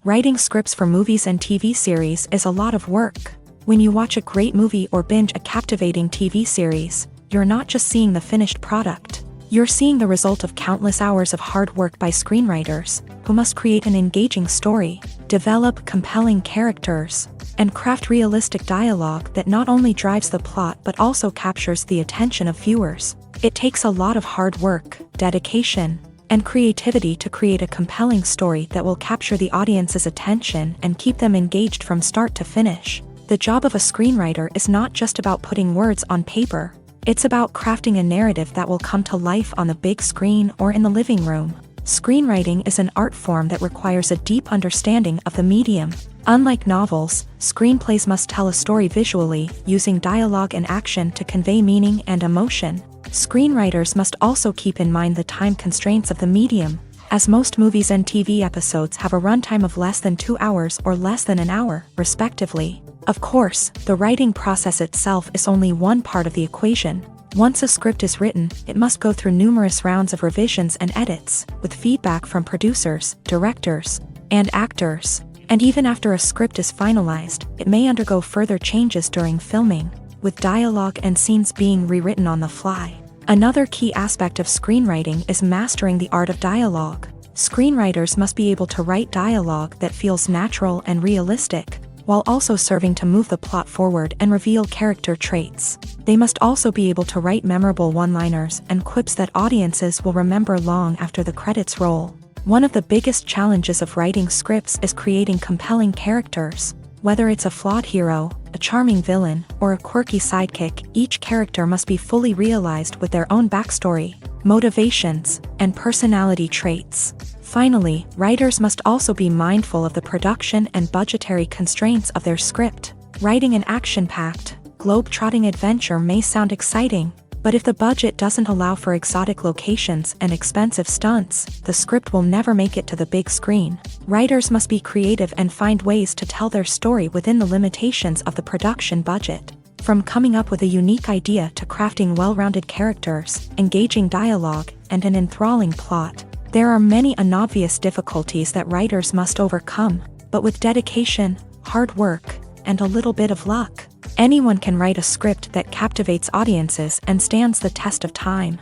Writing scripts for movies and TV series is a lot of work. When you watch a great movie or binge a captivating TV series, you're not just seeing the finished product. You're seeing the result of countless hours of hard work by screenwriters, who must create an engaging story, develop compelling characters, and craft realistic dialogue that not only drives the plot but also captures the attention of viewers. It takes a lot of hard work, dedication, and creativity to create a compelling story that will capture the audience's attention and keep them engaged from start to finish. The job of a screenwriter is not just about putting words on paper. It's about crafting a narrative that will come to life on the big screen or in the living room. Screenwriting is an art form that requires a deep understanding of the medium. Unlike novels, screenplays must tell a story visually, using dialogue and action to convey meaning and emotion. Screenwriters must also keep in mind the time constraints of the medium, as most movies and TV episodes have a runtime of less than 2 hours or less than an hour, respectively. Of course, the writing process itself is only one part of the equation. Once a script is written, it must go through numerous rounds of revisions and edits, with feedback from producers, directors, and actors. And even after a script is finalized, it may undergo further changes during filming, with dialogue and scenes being rewritten on the fly. Another key aspect of screenwriting is mastering the art of dialogue. Screenwriters must be able to write dialogue that feels natural and realistic, while also serving to move the plot forward and reveal character traits. They must also be able to write memorable one-liners and quips that audiences will remember long after the credits roll. One of the biggest challenges of writing scripts is creating compelling characters. Whether it's a flawed hero, a charming villain, or a quirky sidekick, each character must be fully realized with their own backstory, motivations, and personality traits. Finally, writers must also be mindful of the production and budgetary constraints of their script. Writing an action-packed, globe-trotting adventure may sound exciting, but if the budget doesn't allow for exotic locations and expensive stunts, the script will never make it to the big screen. Writers must be creative and find ways to tell their story within the limitations of the production budget. From coming up with a unique idea to crafting well-rounded characters, engaging dialogue, and an enthralling plot, there are many unobvious difficulties that writers must overcome, but with dedication, hard work, and a little bit of luck, anyone can write a script that captivates audiences and stands the test of time.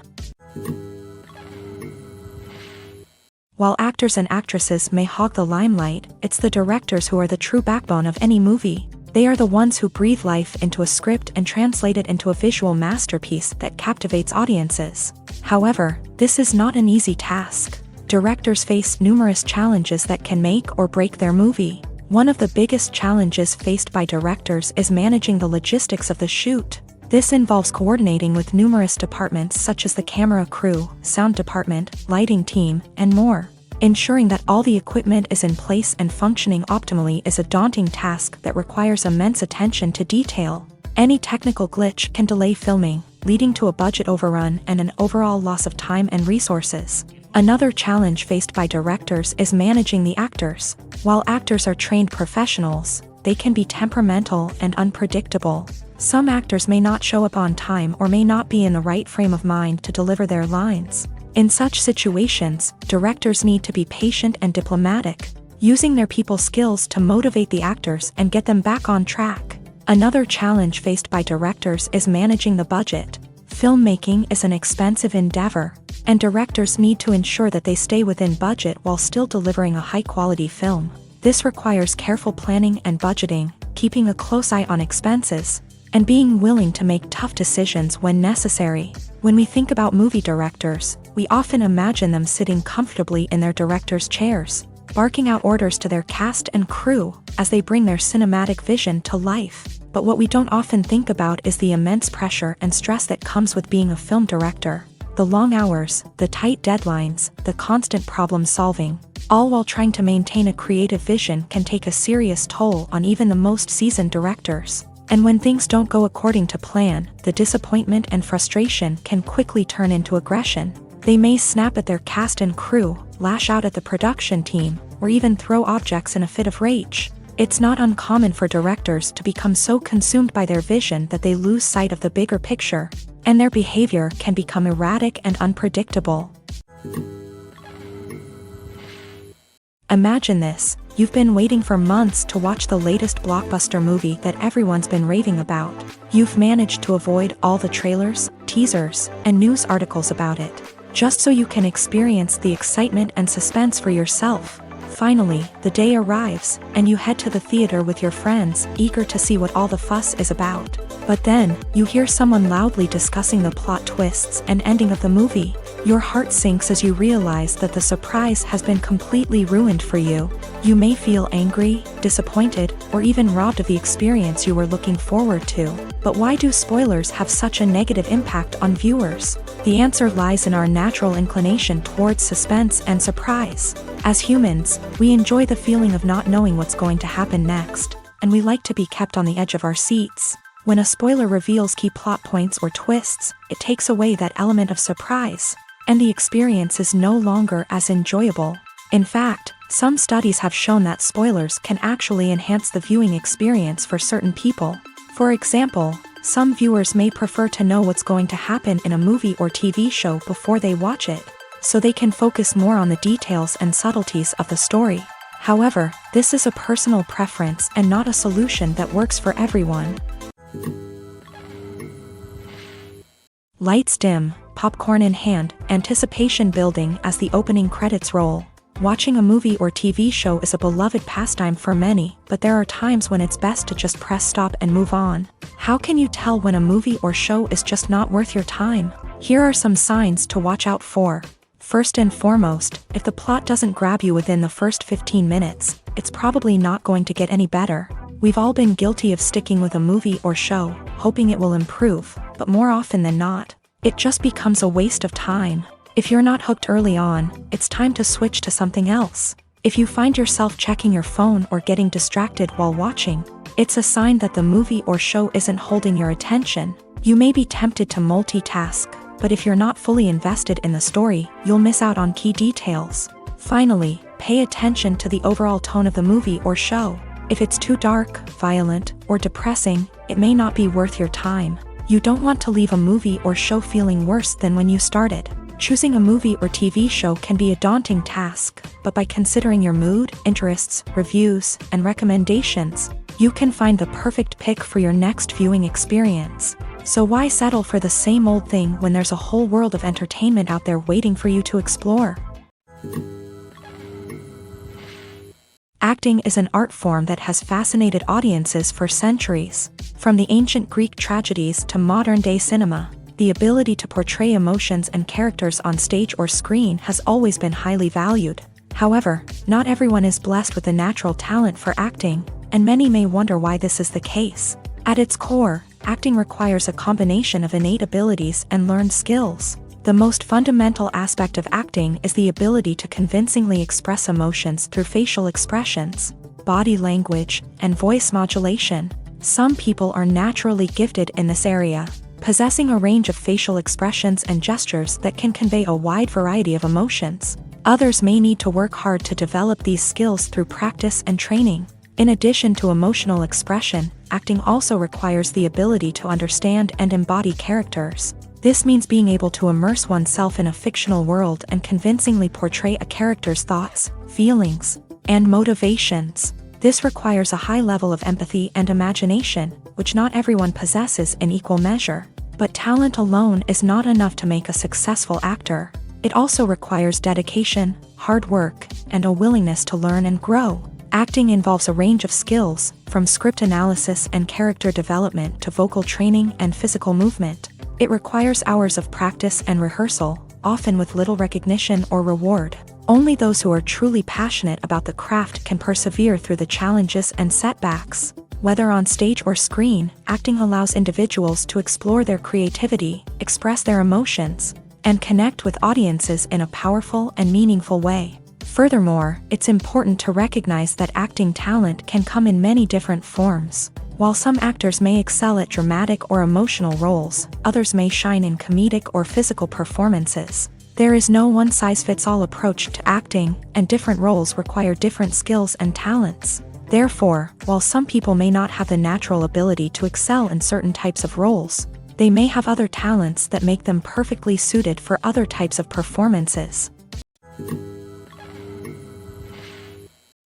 While actors and actresses may hog the limelight, it's the directors who are the true backbone of any movie. They are the ones who breathe life into a script and translate it into a visual masterpiece that captivates audiences. However, this is not an easy task. Directors face numerous challenges that can make or break their movie. One of the biggest challenges faced by directors is managing the logistics of the shoot. This involves coordinating with numerous departments such as the camera crew, sound department, lighting team, and more. Ensuring that all the equipment is in place and functioning optimally is a daunting task that requires immense attention to detail. Any technical glitch can delay filming, leading to a budget overrun and an overall loss of time and resources. Another challenge faced by directors is managing the actors. While actors are trained professionals, they can be temperamental and unpredictable. Some actors may not show up on time or may not be in the right frame of mind to deliver their lines. In such situations, directors need to be patient and diplomatic, using their people skills to motivate the actors and get them back on track. Another challenge faced by directors is managing the budget. Filmmaking is an expensive endeavor, and directors need to ensure that they stay within budget while still delivering a high-quality film. This requires careful planning and budgeting, keeping a close eye on expenses, and being willing to make tough decisions when necessary. When we think about movie directors, we often imagine them sitting comfortably in their director's chairs, barking out orders to their cast and crew as they bring their cinematic vision to life. But what we don't often think about is the immense pressure and stress that comes with being a film director. The long hours, the tight deadlines, the constant problem solving, all while trying to maintain a creative vision can take a serious toll on even the most seasoned directors. And when things don't go according to plan, the disappointment and frustration can quickly turn into aggression. They may snap at their cast and crew, lash out at the production team, or even throw objects in a fit of rage. It's not uncommon for directors to become so consumed by their vision that they lose sight of the bigger picture, and their behavior can become erratic and unpredictable. Imagine this: you've been waiting for months to watch the latest blockbuster movie that everyone's been raving about. You've managed to avoid all the trailers, teasers, and news articles about it, just so you can experience the excitement and suspense for yourself. Finally, the day arrives, and you head to the theater with your friends, eager to see what all the fuss is about. But then, you hear someone loudly discussing the plot twists and ending of the movie. Your heart sinks as you realize that the surprise has been completely ruined for you. You may feel angry, disappointed, or even robbed of the experience you were looking forward to. But why do spoilers have such a negative impact on viewers? The answer lies in our natural inclination towards suspense and surprise. As humans, we enjoy the feeling of not knowing what's going to happen next, and we like to be kept on the edge of our seats. When a spoiler reveals key plot points or twists, it takes away that element of surprise, and the experience is no longer as enjoyable. In fact, some studies have shown that spoilers can actually enhance the viewing experience for certain people. For example, some viewers may prefer to know what's going to happen in a movie or TV show before they watch it, so they can focus more on the details and subtleties of the story. However, this is a personal preference and not a solution that works for everyone. Lights dim, popcorn in hand, anticipation building as the opening credits roll. Watching a movie or TV show is a beloved pastime for many, but there are times when it's best to just press stop and move on. How can you tell when a movie or show is just not worth your time? Here are some signs to watch out for. First and foremost, if the plot doesn't grab you within the first 15 minutes, it's probably not going to get any better. We've all been guilty of sticking with a movie or show, hoping it will improve, but more often than not, it just becomes a waste of time. If you're not hooked early on, it's time to switch to something else. If you find yourself checking your phone or getting distracted while watching, it's a sign that the movie or show isn't holding your attention. You may be tempted to multitask, but if you're not fully invested in the story, you'll miss out on key details. Finally, pay attention to the overall tone of the movie or show. If it's too dark, violent, or depressing, it may not be worth your time. You don't want to leave a movie or show feeling worse than when you started. Choosing a movie or TV show can be a daunting task, but by considering your mood, interests, reviews, and recommendations, you can find the perfect pick for your next viewing experience. So why settle for the same old thing when there's a whole world of entertainment out there waiting for you to explore? Acting is an art form that has fascinated audiences for centuries. From the ancient Greek tragedies to modern-day cinema, the ability to portray emotions and characters on stage or screen has always been highly valued. However, not everyone is blessed with a natural talent for acting, and many may wonder why this is the case. At its core, acting requires a combination of innate abilities and learned skills. The most fundamental aspect of acting is the ability to convincingly express emotions through facial expressions, body language, and voice modulation. Some people are naturally gifted in this area, possessing a range of facial expressions and gestures that can convey a wide variety of emotions. Others may need to work hard to develop these skills through practice and training. In addition to emotional expression, acting also requires the ability to understand and embody characters. This means being able to immerse oneself in a fictional world and convincingly portray a character's thoughts, feelings, and motivations. This requires a high level of empathy and imagination, which not everyone possesses in equal measure. But talent alone is not enough to make a successful actor. It also requires dedication, hard work, and a willingness to learn and grow. Acting involves a range of skills, from script analysis and character development to vocal training and physical movement. It requires hours of practice and rehearsal, often with little recognition or reward. Only those who are truly passionate about the craft can persevere through the challenges and setbacks. Whether on stage or screen, acting allows individuals to explore their creativity, express their emotions, and connect with audiences in a powerful and meaningful way. Furthermore, it's important to recognize that acting talent can come in many different forms. While some actors may excel at dramatic or emotional roles, others may shine in comedic or physical performances. There is no one-size-fits-all approach to acting, and different roles require different skills and talents. Therefore, while some people may not have the natural ability to excel in certain types of roles, they may have other talents that make them perfectly suited for other types of performances.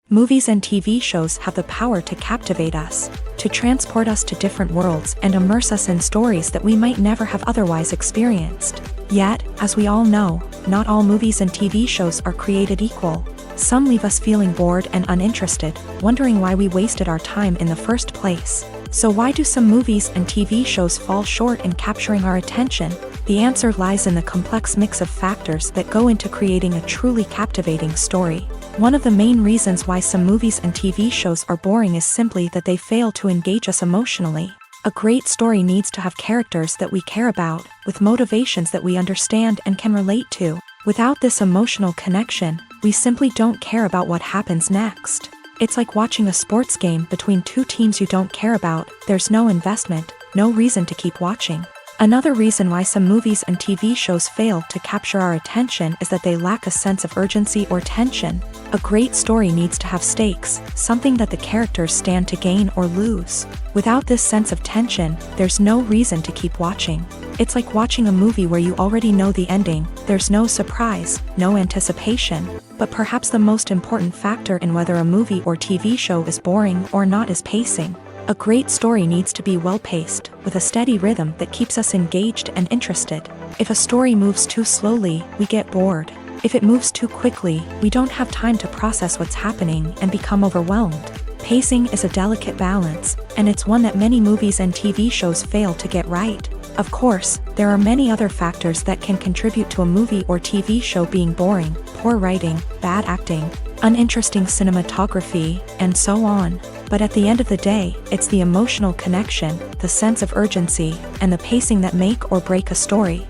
Movies and TV shows have the power to captivate us, to transport us to different worlds and immerse us in stories that we might never have otherwise experienced. Yet, as we all know, not all movies and TV shows are created equal. Some leave us feeling bored and uninterested, wondering why we wasted our time in the first place. So why do some movies and TV shows fall short in capturing our attention? The answer lies in the complex mix of factors that go into creating a truly captivating story. One of the main reasons why some movies and TV shows are boring is simply that they fail to engage us emotionally. A great story needs to have characters that we care about, with motivations that we understand and can relate to. Without this emotional connection, we simply don't care about what happens next. It's like watching a sports game between two teams you don't care about. There's no investment, no reason to keep watching. Another reason why some movies and TV shows fail to capture our attention is that they lack a sense of urgency or tension. A great story needs to have stakes, something that the characters stand to gain or lose. Without this sense of tension, there's no reason to keep watching. It's like watching a movie where you already know the ending. There's no surprise, no anticipation. But perhaps the most important factor in whether a movie or TV show is boring or not is pacing. A great story needs to be well-paced, with a steady rhythm that keeps us engaged and interested. If a story moves too slowly, we get bored. If it moves too quickly, we don't have time to process what's happening and become overwhelmed. Pacing is a delicate balance, and it's one that many movies and TV shows fail to get right. Of course, there are many other factors that can contribute to a movie or TV show being boring: poor writing, bad acting, uninteresting cinematography, and so on. But at the end of the day, it's the emotional connection, the sense of urgency, and the pacing that make or break a story.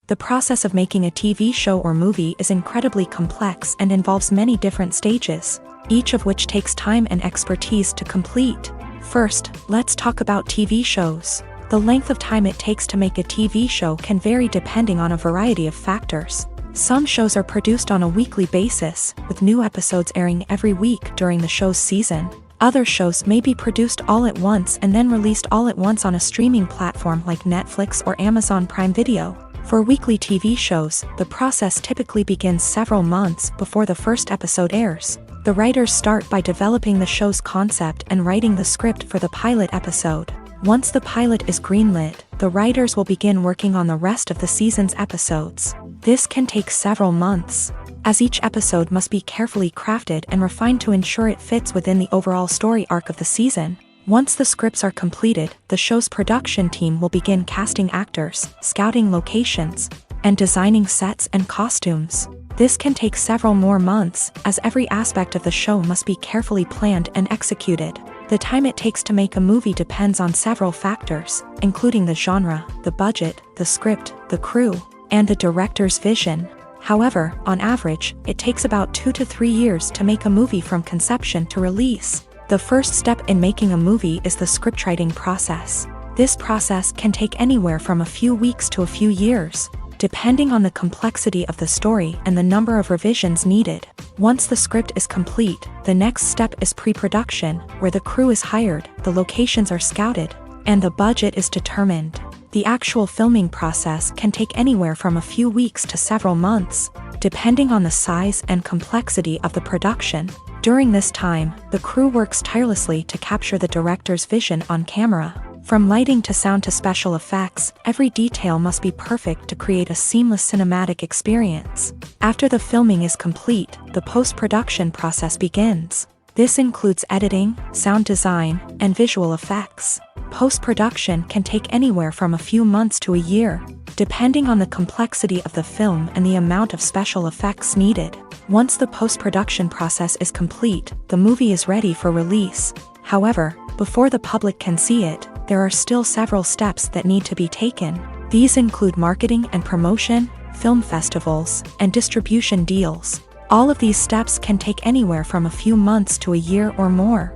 The process of making a TV show or movie is incredibly complex and involves many different stages, each of which takes time and expertise to complete. First, let's talk about TV shows. The length of time it takes to make a TV show can vary depending on a variety of factors. Some shows are produced on a weekly basis, with new episodes airing every week during the show's season. Other shows may be produced all at once and then released all at once on a streaming platform like Netflix or Amazon Prime Video. For weekly TV shows, the process typically begins several months before the first episode airs. The writers start by developing the show's concept and writing the script for the pilot episode. Once the pilot is greenlit, the writers will begin working on the rest of the season's episodes. This can take several months, as each episode must be carefully crafted and refined to ensure it fits within the overall story arc of the season. Once the scripts are completed, the show's production team will begin casting actors, scouting locations, and designing sets and costumes. This can take several more months, as every aspect of the show must be carefully planned and executed. The time it takes to make a movie depends on several factors, including the genre, the budget, the script, the crew, and the director's vision. However, on average, it takes about 2 to 3 years to make a movie from conception to release. The first step in making a movie is the scriptwriting process. This process can take anywhere from a few weeks to a few years, depending on the complexity of the story and the number of revisions needed. Once the script is complete, the next step is pre-production, where the crew is hired, the locations are scouted, and the budget is determined. The actual filming process can take anywhere from a few weeks to several months, depending on the size and complexity of the production. During this time, the crew works tirelessly to capture the director's vision on camera. From lighting to sound to special effects, every detail must be perfect to create a seamless cinematic experience. After the filming is complete, the post-production process begins. This includes editing, sound design, and visual effects. Post-production can take anywhere from a few months to a year, depending on the complexity of the film and the amount of special effects needed. Once the post-production process is complete, the movie is ready for release. However, before the public can see it, there are still several steps that need to be taken. These include marketing and promotion, film festivals, and distribution deals. All of these steps can take anywhere from a few months to a year or more.